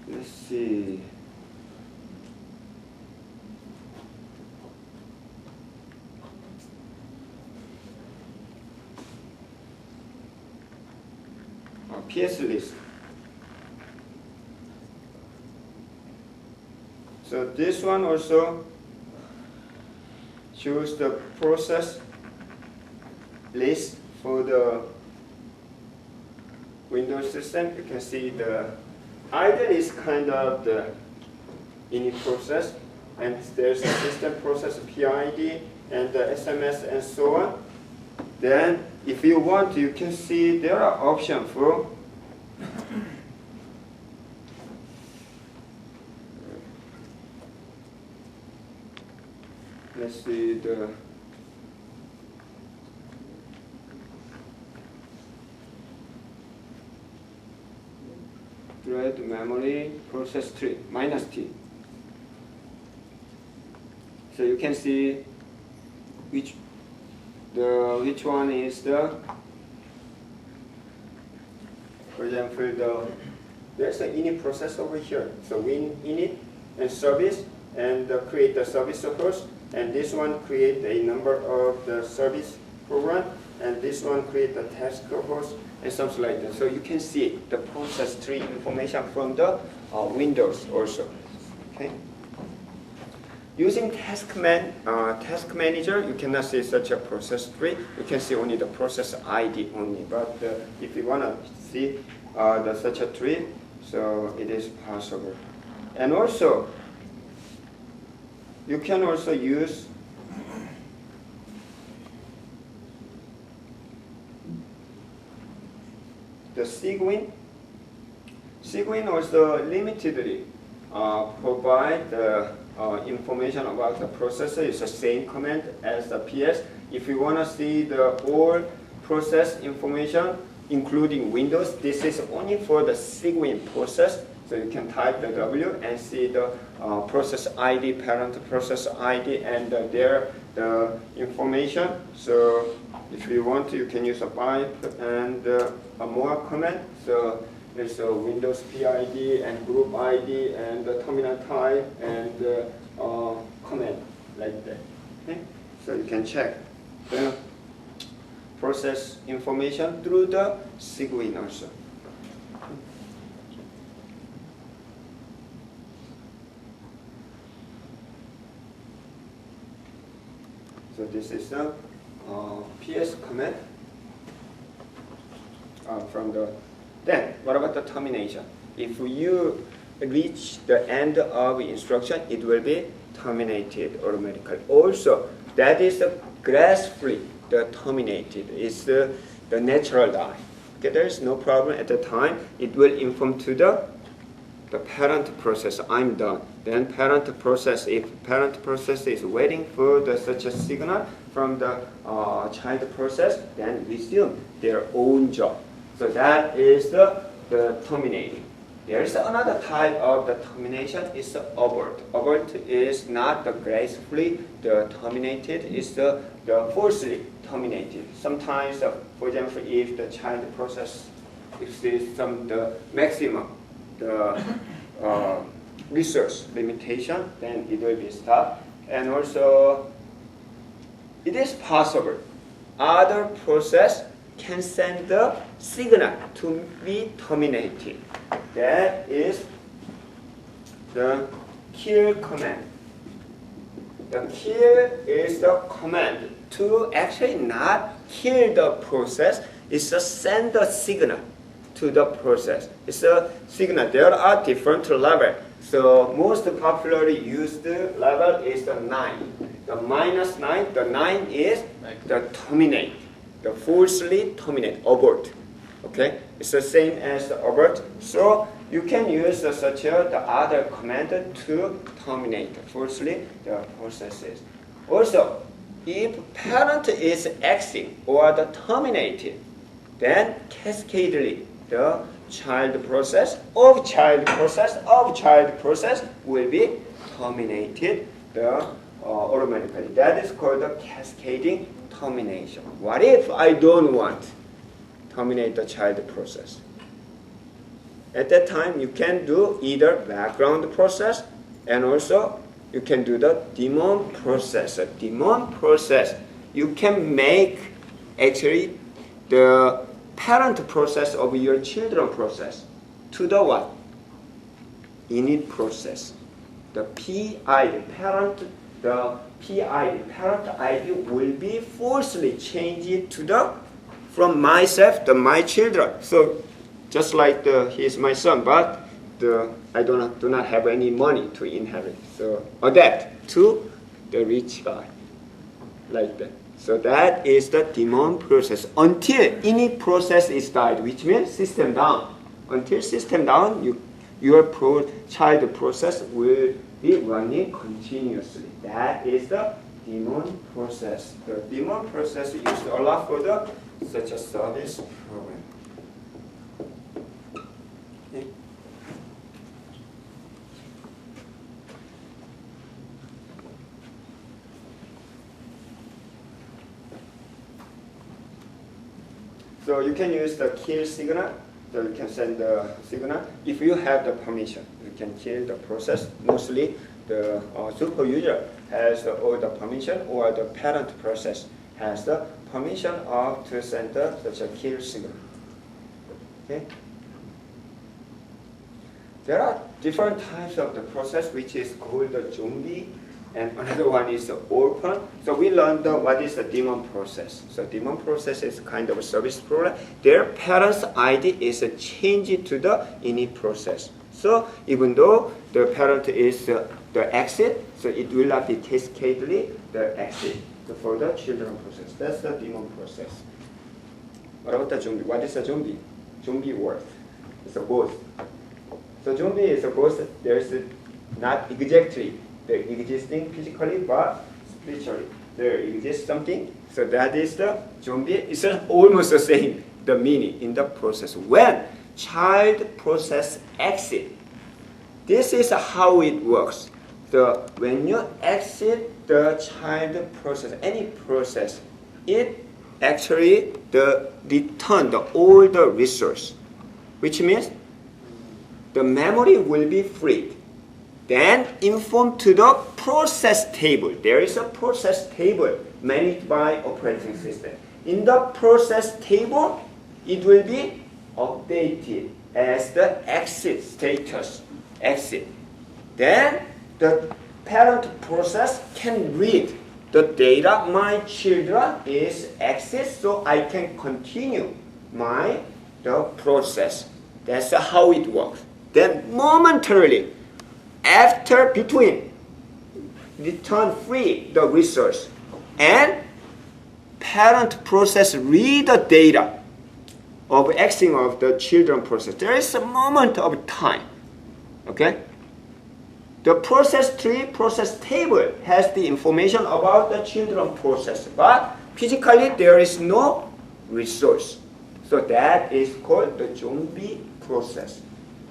Let's see. PS list. So this one also shows the process list for the Windows system, you can see the idle is kind of the init process, and there's a system process PID and the SMS and so on. Then if you want, you can see there are options for let's see the thread memory process tree -T. So you can see which one is the, for example, there's an init process over here. So we init and service and create the service first, and this one create a number of the service program, and this one create the task host and something like that. So you can see the process tree information from the Windows also. Okay. Using task manager, you cannot see such a process tree. You can see only the process ID only. But if you want to see such a tree, so it is possible. And also, you can also use the Cwin. Cwin also limitedly provide the information about the processor. It's the same command as the PS. If you want to see the all process information, including Windows, this is only for the Cwin process. So you can type the W and see the process ID, parent process ID, and the information. So if you want to, you can use a pipe and a more command. So there's a Windows PID and group ID and the terminal type and command like that. Okay? So you can check the process information through the Cwin also. So this is the PS command from the. Then what about the termination? If you reach the end of instruction, it will be terminated automatically. Also, that is gracefully the terminated. It's the natural die. Okay, there is no problem at the time. It will inform to the parent process, I'm done. Then parent process, if parent process is waiting for such a signal from the child process, then resume their own job. So that is the terminating. There is another type of the termination, it's the abort. Abort is not the gracefully terminated, it's the forcefully terminated. Sometimes, for example, if the child process exceeds the maximum resource limitation, then it will be stopped. And also, it is possible other process can send the signal to be terminated. That is the kill command. The kill is the command to actually not kill the process. It's to send the signal to the process. It's a signal. There are different levels. So most popularly used level is the 9. The -9, the 9 is the terminate. The forcefully terminate, abort. Okay, it's the same as the abort. So you can use the other command to terminate forcefully the processes. Also, if parent is acting or the terminated, then cascadely the child process will be terminated automatically. That is called the cascading termination. What if I don't want to terminate the child process? At that time, you can do either background process and also you can do the daemon process. A daemon process, you can make actually the parent process of your children process to the what? Init process. The PID, parent ID will be forcibly changed to from myself to my children. So just like he is my son, but I do not have any money to inherit. So adapt to the rich guy, like that. So that is the demand process until any process is died, which means system down. Until system down, your child process will be running continuously. That is the demand process. The demand process is used a lot for such a service program. Okay. So you can use the kill signal. So you can send the signal. If you have the permission, you can kill the process. Mostly the super user has all the permission, or the parent process has the permission to send such a kill signal. Okay. There are different types of the process, which is called the zombie, and another one is the orphan. So we learned what is the demon process. So demon process is kind of a service program. Their parent's ID is changed to the init process. So even though the parent is the exit, so it will not be cascadely the exit for the children process. That's the demon process. What about the zombie? What is a zombie? Zombie word. It's a ghost. So zombie is a ghost. There is not exactly the existing physically, but spiritually there exists something. So that is the zombie. It's almost the same, the meaning in the process. When child process exit, this is how it works. When you exit the child process, any process, it actually return all the resource, which means the memory will be freed. Then inform to the process table. There is a process table managed by operating system. In the process table, it will be updated as the exit status, exit. Then the parent process can read the data, my children is exit, so I can continue the process. That's how it works. Then momentarily, between return free the resource and parent process read the data of exiting of the children process. There is a moment of time. Okay? The process tree, process table has the information about the children process, but physically there is no resource. So that is called the zombie process.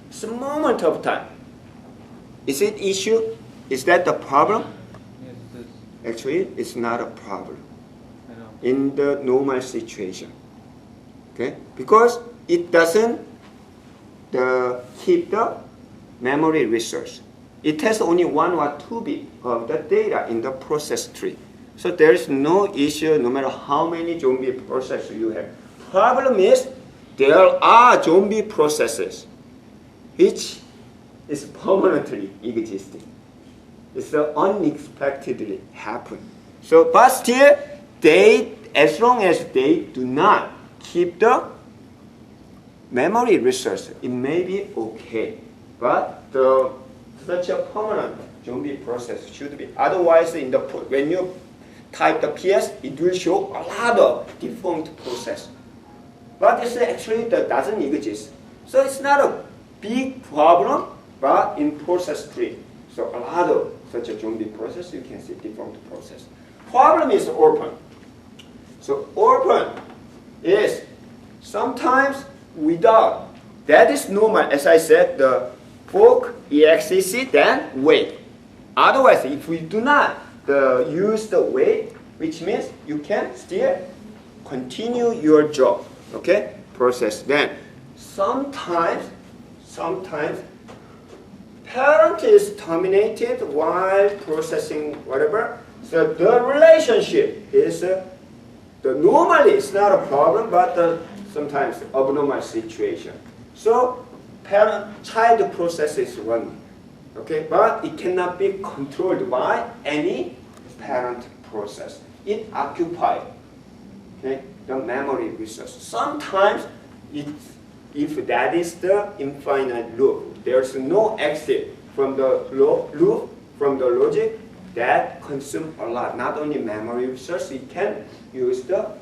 It's a moment of time. Is it issue? Is that the problem? Yes, it is. Actually, it's not a problem I know. in the normal situation. Okay? Because it doesn't keep the memory resource. It has only 1 or 2 bits of the data in the process tree. So there is no issue no matter how many zombie processes you have. Problem is there are zombie processes which is permanently existing. It's unexpectedly happen. So, but still, as long as they do not keep the memory resource, it may be okay. But such a permanent zombie process should be. Otherwise, when you type the PS, it will show a lot of defunct process. But this actually doesn't exist. So it's not a big problem. But in process tree, so a lot of such a zombie process, you can see defunct process. Problem is orphan. So orphan is sometimes without. That is normal. As I said, the fork, EXEC, then wait. Otherwise, if we do not use the wait, which means you can still continue your job. Okay? Process. Then sometimes parent is terminated while processing whatever. So the relationship is normally it's not a problem, but sometimes abnormal situation. So child process is running, okay, but it cannot be controlled by any parent process. It occupies the memory resource. Sometimes if that is the infinite loop, there's no exit from the loop, from the logic, that consumes a lot, not only memory resource, it can use the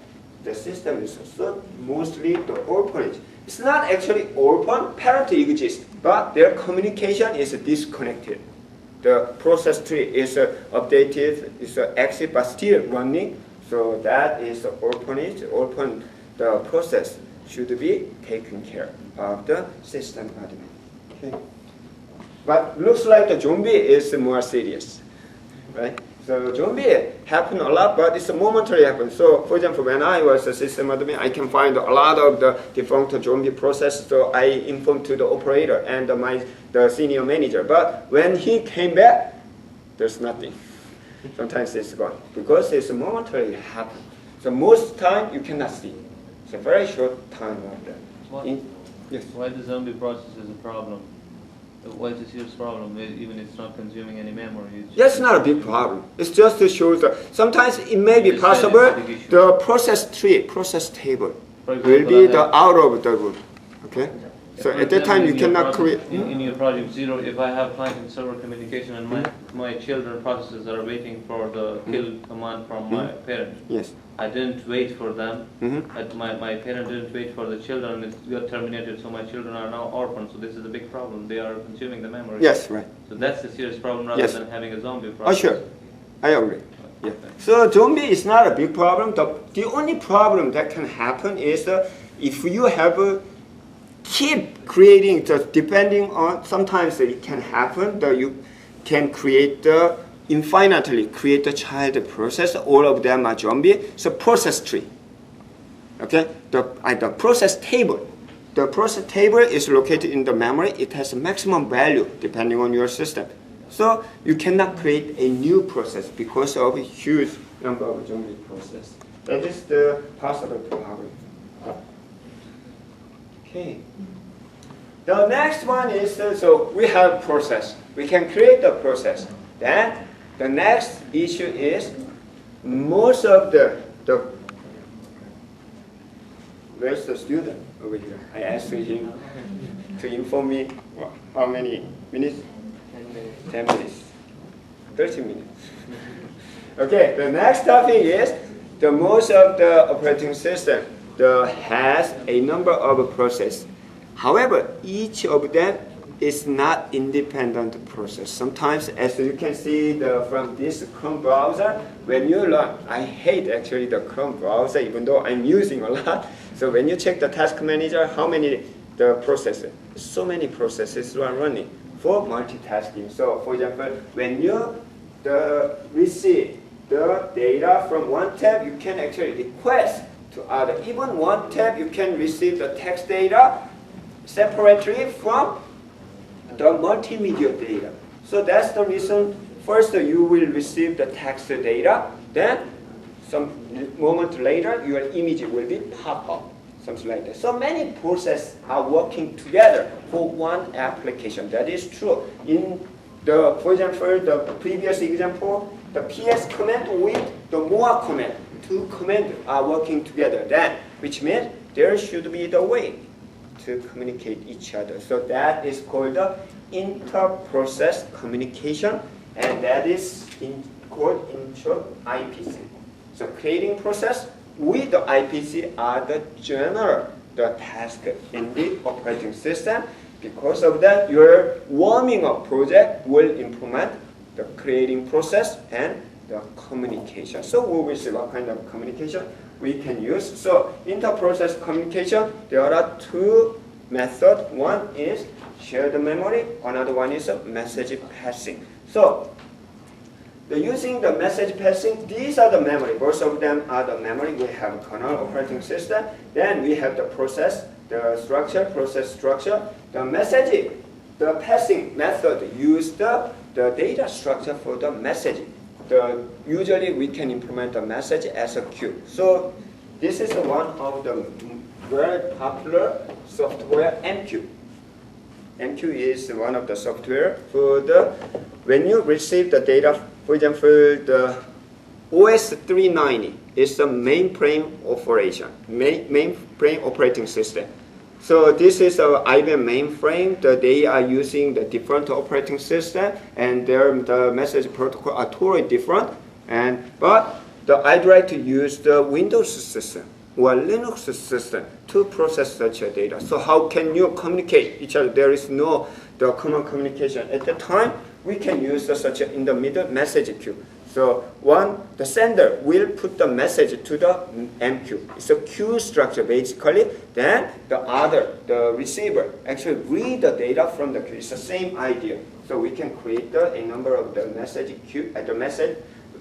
system resource. So mostly the orphanage. It's not actually orphan, parent exists, but their communication is disconnected. The process tree is updated, is exit, but still running. So that is the orphanage. The process should be taken care of the system admin. Okay. But looks like the zombie is more serious, right? So zombie happen a lot, but it's a momentary happen. So for example, when I was a system admin, I can find a lot of the defunct zombie process. So I informed to the operator and the senior manager. But when he came back, there's nothing. Sometimes it's gone because it's a momentary happen. So most time you cannot see. It's a very short time of that. Yes. Why the zombie process is a problem? Why is it a serious problem? Even it's not consuming any memory. That's not a big problem. It's just to show that sometimes it may be possible the process tree, process table will be the out of the room. Okay? So at that time you cannot create. In your project 0, if I have client and server communication and my children processes are waiting for the kill command from my parent. Yes. I didn't wait for them. My parent didn't wait for the children. It got terminated, so my children are now orphans. So this is a big problem. They are consuming the memory. Yes, right. So that's a serious problem rather than having a zombie problem. Oh, sure. I agree. Yeah. So zombie is not a big problem. The only problem that can happen is if you have keep creating, depending on, sometimes it can happen that you can create infinitely create the child process. All of them are zombie. So process tree. Okay, the process table. The process table is located in the memory. It has a maximum value depending on your system. So you cannot create a new process because of a huge number of zombie process. That is the possible problem. Okay. The next one is, so we have process. We can create the process. Then the next issue is most of the where's the student over here? I asked him to inform me how many minutes? 10 minutes. 30 minutes. Okay, the next topic is the most of the operating system has a number of processes. However, each of them is not independent process. Sometimes, as you can see from this Chrome browser, when you learn, I hate actually the Chrome browser, even though I'm using a lot. So when you check the task manager, how many the processes? So many processes are running for multitasking. So for example, when you receive the data from one tab, you can actually request to other. Even one tab, you can receive the text data separately from the multimedia data. So that's the reason. First, you will receive the text data. Then, some moment later, your image will be pop up, something like that. So many processes are working together for one application. That is true. In the, for example, the previous example, the PS command with the more command, two commands are working together. Then, which means there should be the way to communicate each other. So that is called the inter-process communication, and that is called in short IPC. So creating process with the IPC are the general task in the operating system. Because of that, your warming up project will implement the creating process and the communication. So we will see what kind of communication we can use. So inter-process communication, there are two methods. One is shared memory, another one is message passing. So using the message passing, these are the memory. Both of them are the memory. We have a kernel operating system. Then we have the process, the structure, process structure. The message, the passing method use the data structure for the message. Usually we can implement the message as a queue. So this is one of the very popular software, MQ. MQ is one of the software for when you receive the data. For example, the OS 390 is the mainframe operation, mainframe operating system. So this is a IBM mainframe. They are using the different operating system, and the message protocol are totally different. But I'd like to use the Windows system or Linux system to process such a data. So how can you communicate each other? There is no the common communication. At the time, we can use such a in the middle message queue. So the sender will put the message to the MQ. It's a queue structure basically. Then the receiver actually read the data from the queue. It's the same idea. So we can create a number of the message queue at the message.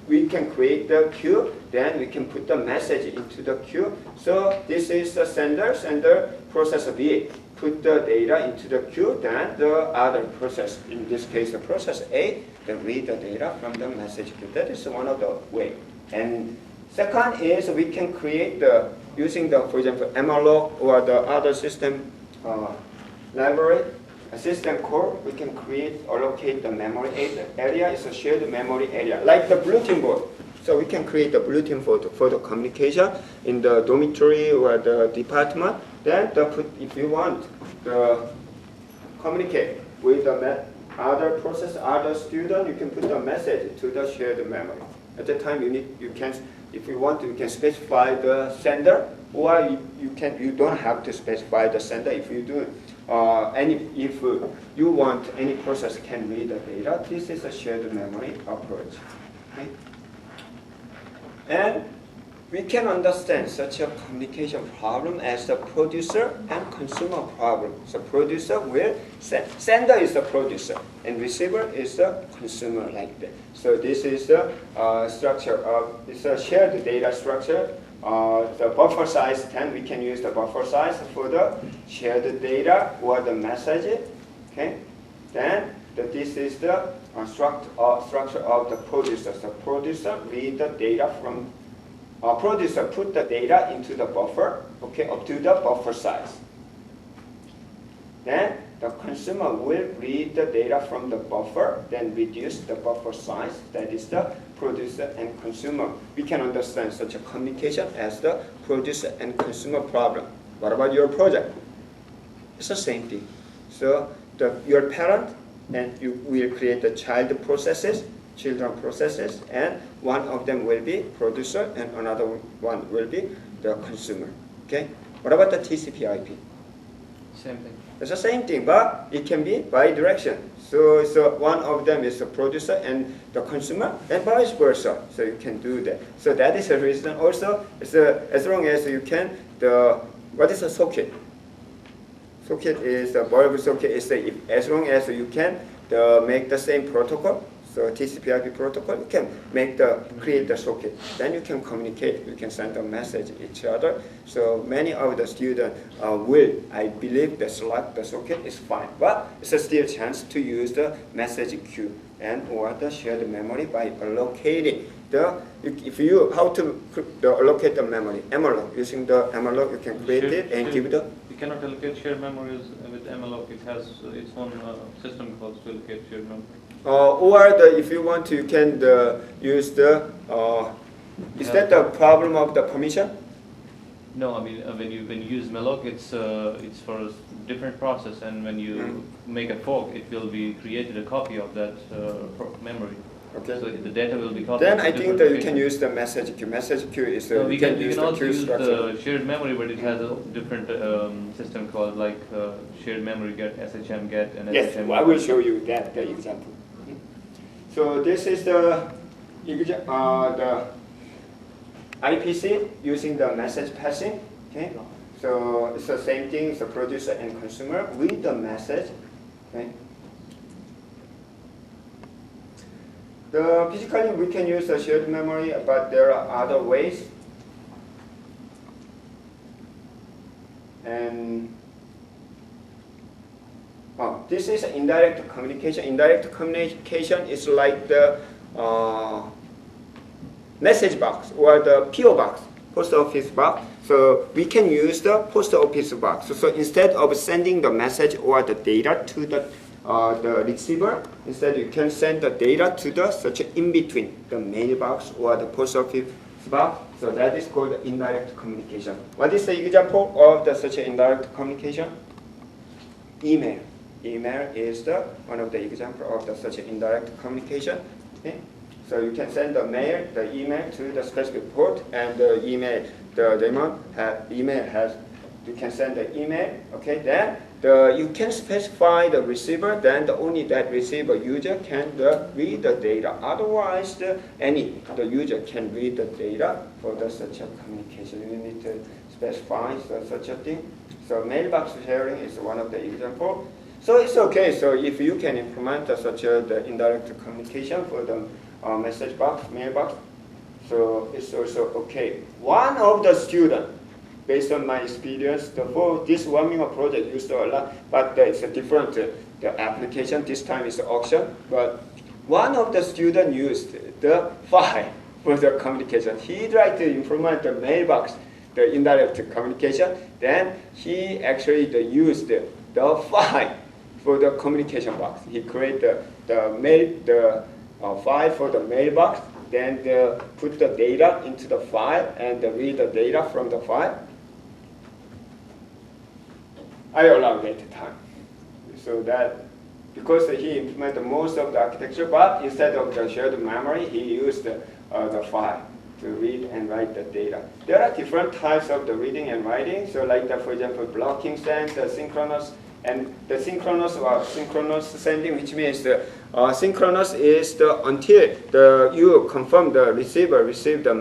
We can create the queue, then we can put the message into the queue. So this is the sender processor B put the data into the queue, then the other process, in this case the process A, then read the data from the message queue. That is one of the way. And second is we can create using for example, Malloc or the other system library, a system call, we can allocate the memory area. It's a shared memory area, like the bulletin board. So we can create a bulletin board for the communication in the dormitory or the department. Then if you want to communicate with the other process, other student, you can put the message to the shared memory. At the time, if you want to, you can specify the sender, or you don't have to specify the sender. If you do, if you want any process can read the data, this is a shared memory approach. Okay? And we can understand such a communication problem as the producer and consumer problem. So producer will sender is the producer and receiver is the consumer, like that. So this is the structure of it's a shared data structure. The buffer size 10, we can use the buffer size for the shared data or the message. Okay, then this is the structure of the producer. So producer read the data from producer put the data into the buffer, okay, up to the buffer size. Then the consumer will read the data from the buffer, then reduce the buffer size. That is the producer and consumer. We can understand such a communication as the producer and consumer problem. What about your project? It's the same thing. So your parent and you will create the children processes, and one of them will be producer and another one will be the consumer. Okay? What about the TCP/IP? Same thing. It's the same thing, but it can be bi-direction. So one of them is the producer and the consumer, and vice versa. So you can do that. So that is the reason. Also, as long as you can, what is a socket? Socket is the bulb socket. Is as long as you can make the same protocol. So TCP/IP protocol, you can create the socket. Then you can communicate. You can send a message each other. So many of the students I believe, select the socket is fine. But it's still a chance to use the message queue or the shared memory by allocating how to allocate the memory. Malloc, using the Malloc, you can create it and give the. You cannot allocate shared memories with Malloc. It has its own system calls to allocate shared memory. Or if you want to, you can use the. Is that the problem of the permission? No, I mean when you use Malloc, it's for a different process, and when you make a fork, it will be created a copy of that memory. Okay. So the data will be copied. Then I think that you can use the message queue. Message queue is no, we can use also the queue use structure. the shared memory, but it has a different system called like shared memory get, SHM get, and Yes, SHM. I will show you the example. So this is the IPC using the message passing. Okay, so it's the same thing. It's the producer and consumer with the message. Okay. Physically, we can use the shared memory, but there are other ways. And this is indirect communication. Indirect communication is like the message box or the PO box, post office box. So we can use the post office box. So instead of sending the message or the data to the receiver, instead you can send the data to such in between the mailbox or the post office box. So that is called indirect communication. What is the example of the such an indirect communication? Email. Email is one of the example of the such an indirect communication. Okay? So you can send the email to the specific port, and the email, you can send the email. Okay, then you can specify the receiver. Then only that receiver user can read the data. Otherwise, the user can read the data for such a communication. You need to specify such a thing. So mailbox sharing is one of the example. So it's okay. So if you can implement the indirect communication for the message box, mailbox, so it's also okay. One of the students, based on my experience, for this warming up project used a lot, but it's a different the application. This time is auction, but one of the students used the file for the communication. He tried to implement the mailbox, the indirect communication. Then he actually used the file for the communication box. He created the file for the mailbox, then put the data into the file and read the data from the file. I allowed that time. So that, because he implemented most of the architecture, but instead of the shared memory, he used the file to read and write the data. There are different types of the reading and writing. So like for example, blocking send, the synchronous, and the synchronous or synchronous sending, which means the synchronous is until you confirm the receiver received the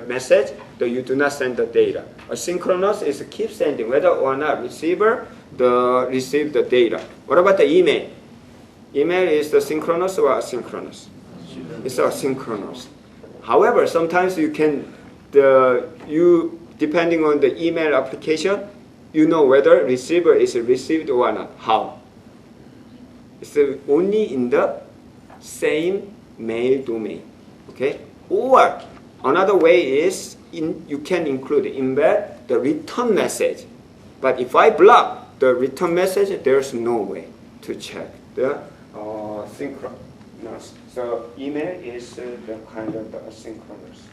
message, you do not send the data. Asynchronous is keep sending whether or not receiver receive the data. What about the email? Email is the synchronous or asynchronous? It's asynchronous. However, sometimes you can depending on the email application, you know whether receiver is received or not. How? It's only in the same mail domain. Okay? Or another way is you can embed the return message. But if I block the return message, there's no way to check the synchronous. So email is the kind of the asynchronous.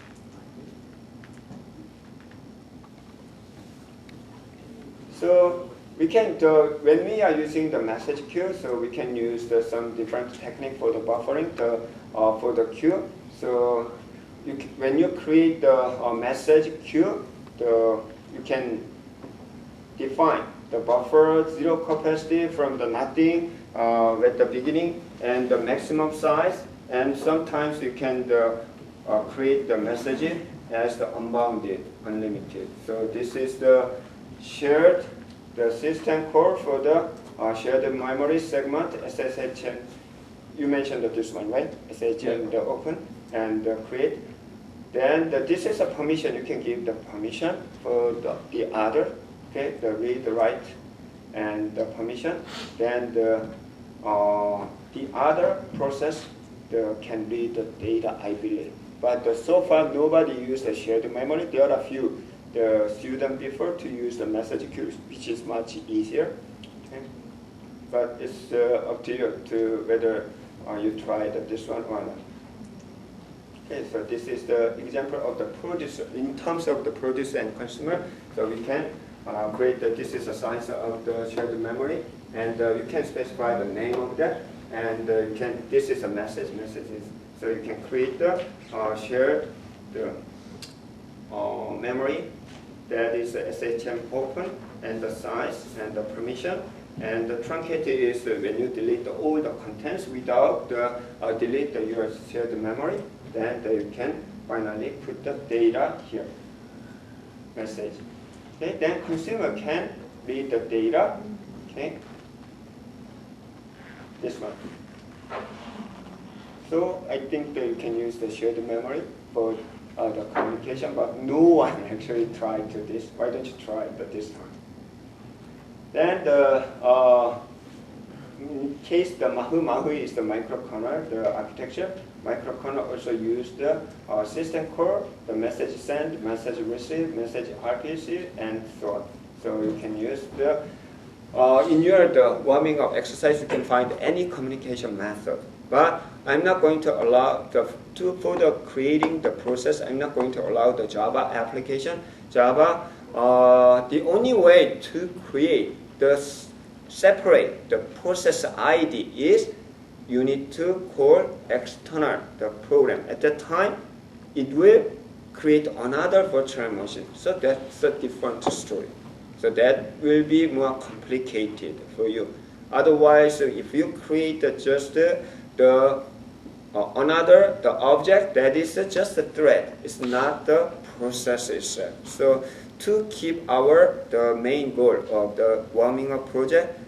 So we can when we are using the message queue, so we can use some different technique for the buffering for the queue. So when you create the message queue, you can define the buffer zero capacity from the nothing at the beginning and the maximum size, and sometimes you can create the message as the unbounded, unlimited. So this is the shared the system core for the shared memory segment SSH. You mentioned this one, right? SSH and open and create. Then this is a permission. You can give the permission for the other, okay, the read, the write, and the permission. Then the other process can read the data, I believe. But so far nobody used the shared memory. There are a few. The student prefer to use the message queues, which is much easier. Okay? But it's up to you to whether you try this one or not. Okay, so this is the example of the producer. In terms of the producer and consumer, so we can create this is the size of the shared memory, and you can specify the name of that, and this is a messages. So you can create the shared memory that is SHM open, and the size and the permission, and the truncated is when you delete all the contents without delete your shared memory, then you can finally put the data here, message. Okay, then consumer can read the data. Okay, this one. So I think that you can use the shared memory for the communication, but no one actually tried to this. Why don't you try it this time? Then in case the Mahu is the microkernel, the architecture. Microkernel also use the system core, the message send, message receive, message RPC, and so on. So you can use in your warming up exercise, you can find any communication method But I'm not going to allow for the creating the process. I'm not going to allow the Java application. Java, the only way to create separate the process ID is you need to call external the program. At that time, it will create another virtual machine. So that's a different story. So that will be more complicated for you. Otherwise, if you create just the object that is just a thread, it's not the process itself. So to keep the main goal of the warming up project,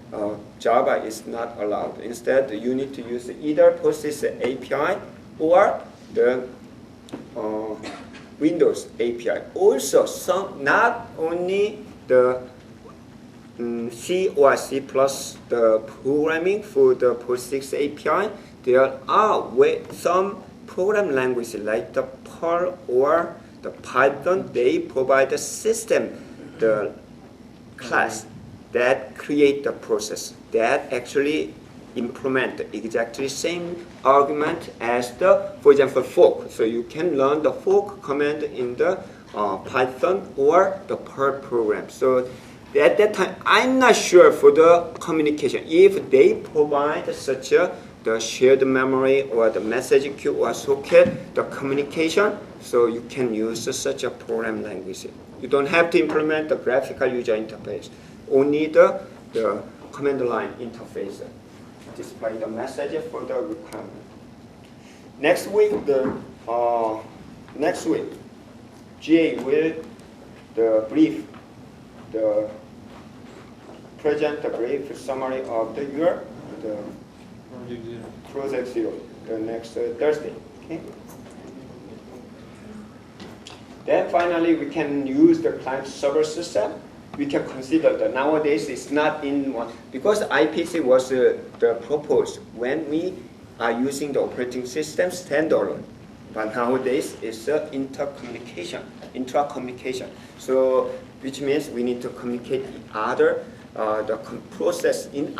Java is not allowed. Instead, you need to use either Postgres API or the Windows API. Also, not only the C or C++ the programming for the Postgres API, there are some program languages like the Perl or the Python. They provide a system, the class that create the process that actually implement exactly same argument as for example, fork. So you can learn the fork command in the Python or the Perl program. So at that time, I'm not sure for the communication if they provide such the shared memory or the message queue or socket, the communication, so you can use such a program language. You don't have to implement the graphical user interface, only the command line interface. Display the message for the requirement. Next week, GA will present a brief summary of the project zero the next Thursday. Okay. Then finally, we can use the client server system. We can consider that nowadays it's not in one, because IPC was the proposed when we are using the operating system standalone. But nowadays it's intra-communication. So which means we need to communicate the process in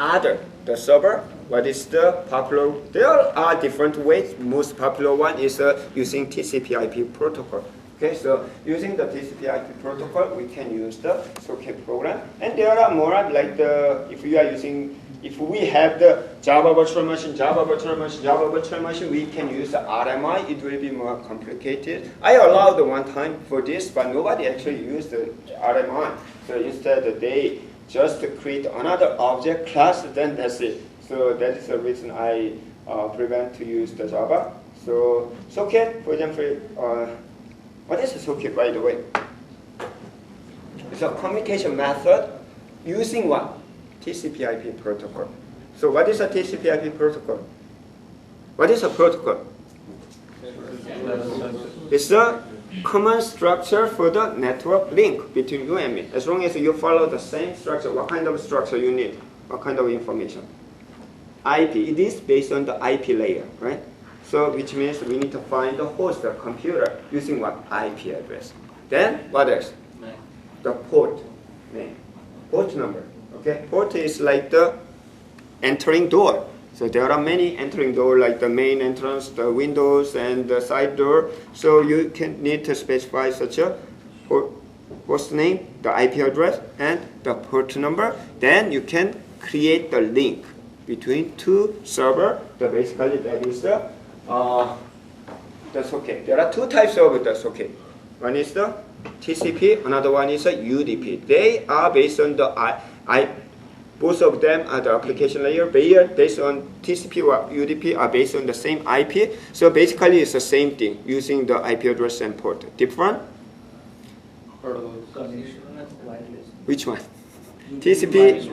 the server. What is the popular? There are different ways. Most popular one is using TCP/IP protocol. Okay, so using the TCP/IP protocol, we can use the socket program. And there are more like if we have the Java virtual machine, we can use the RMI. It will be more complicated. I allowed one time for this, but nobody actually used the RMI. So instead, they just create another object class, then that's it. So that is the reason I prevent to use the Java. So socket, for example, what is a socket, by the way? It's a communication method using what? TCP/IP protocol. So what is a TCP/IP protocol? What is a protocol? It's a common structure for the network link between you and me. As long as you follow the same structure, what kind of structure you need? What kind of information? IP. It is based on the IP layer, right? So which means we need to find the host, the computer, using what? IP address. Then what else? The port name. Port number. Okay? Port is like the entering door. So there are many entering doors, like the main entrance, the windows, and the side door. So you need to specify such a host name, the IP address, and the port number. Then you can create the link between two servers. So basically that is the socket. There are two types of the socket. One is the TCP, another one is a UDP. They are based on the both of them are the application layer. Based on TCP or UDP are based on the same IP. So basically it's the same thing using the IP address and port. Different? Which one? TCP is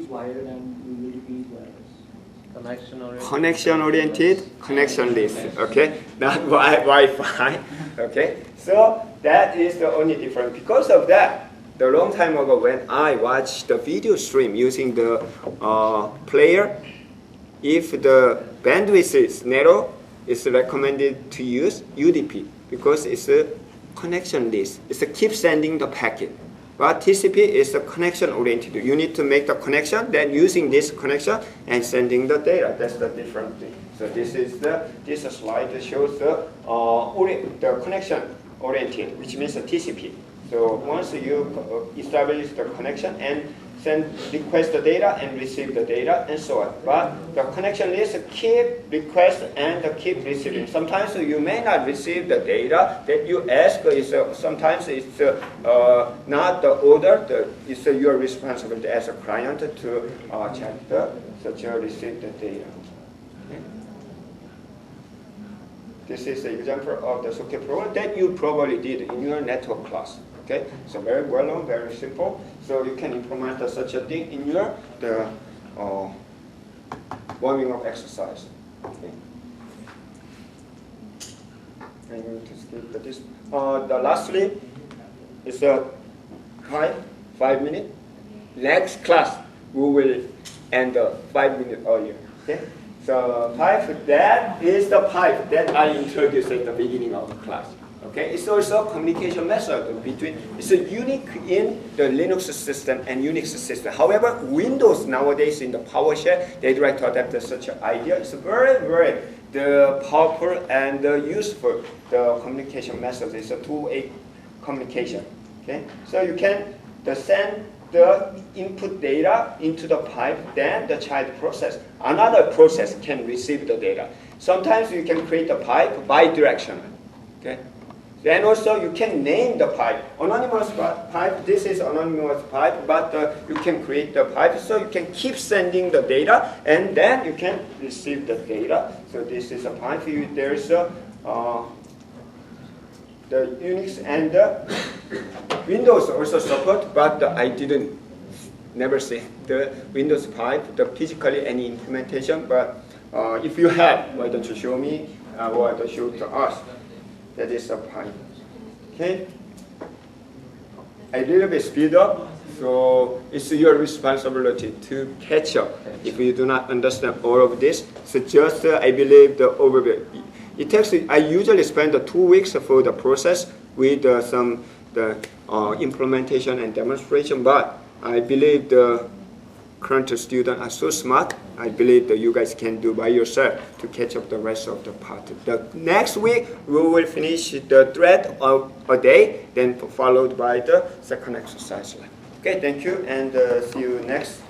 wired and UDP is wireless. Connection oriented. connectionless. Okay, not Wi-Fi. Okay, so that is the only difference. Because of that, the long time ago when I watched the video stream using the player, if the bandwidth is narrow, it's recommended to use UDP because it's a connectionless. It's a keep sending the packet. But TCP is the connection oriented. You need to make the connection, then using this connection and sending the data. That's the different thing. So this slide that shows the connection oriented, which means the TCP. So once you establish the connection and request the data and receive the data and so on. But the connection list keep request and keep receiving. Sometimes you may not receive the data that you ask. Sometimes it's not the order. It's your responsibility as a client to check receive the data. Okay. This is an example of the socket program that you probably did in your network class. Okay, so very well known, very simple. So you can implement such a thing in your warming up exercise. Okay. I'm going to skip this. The lastly is the 5 minutes. Next class we will end 5 minutes earlier. Okay. So pipe, that is the pipe that I introduced at the beginning of the class. Okay, it's also a communication method between, it's unique in the Linux system and Unix system. However, Windows nowadays in the PowerShell, they try to adapt such an idea. It's very, very powerful and useful. The communication method is a two-way communication. Okay, so you can send the input data into the pipe, then the child process. Another process can receive the data. Sometimes you can create a pipe bidirectional. Okay. Then also you can name the pipe. Anonymous pipe, this is anonymous pipe, but you can create the pipe so you can keep sending the data and then you can receive the data. So this is a pipe. There's the Unix and the Windows also support, but I never see the Windows pipe, the physically any implementation, but if you have, why don't you show me or show to us. That is a pipe. Okay? A little bit speed up, so it's your responsibility to catch up if you do not understand all of this. So just, I believe, the overview. It takes, I usually spend 2 weeks for the process with some implementation and demonstration, but I believe the current students are so smart. I believe that you guys can do by yourself to catch up the rest of the part. The next week, we will finish the thread of a day, then followed by the second exercise. Okay, thank you, and see you next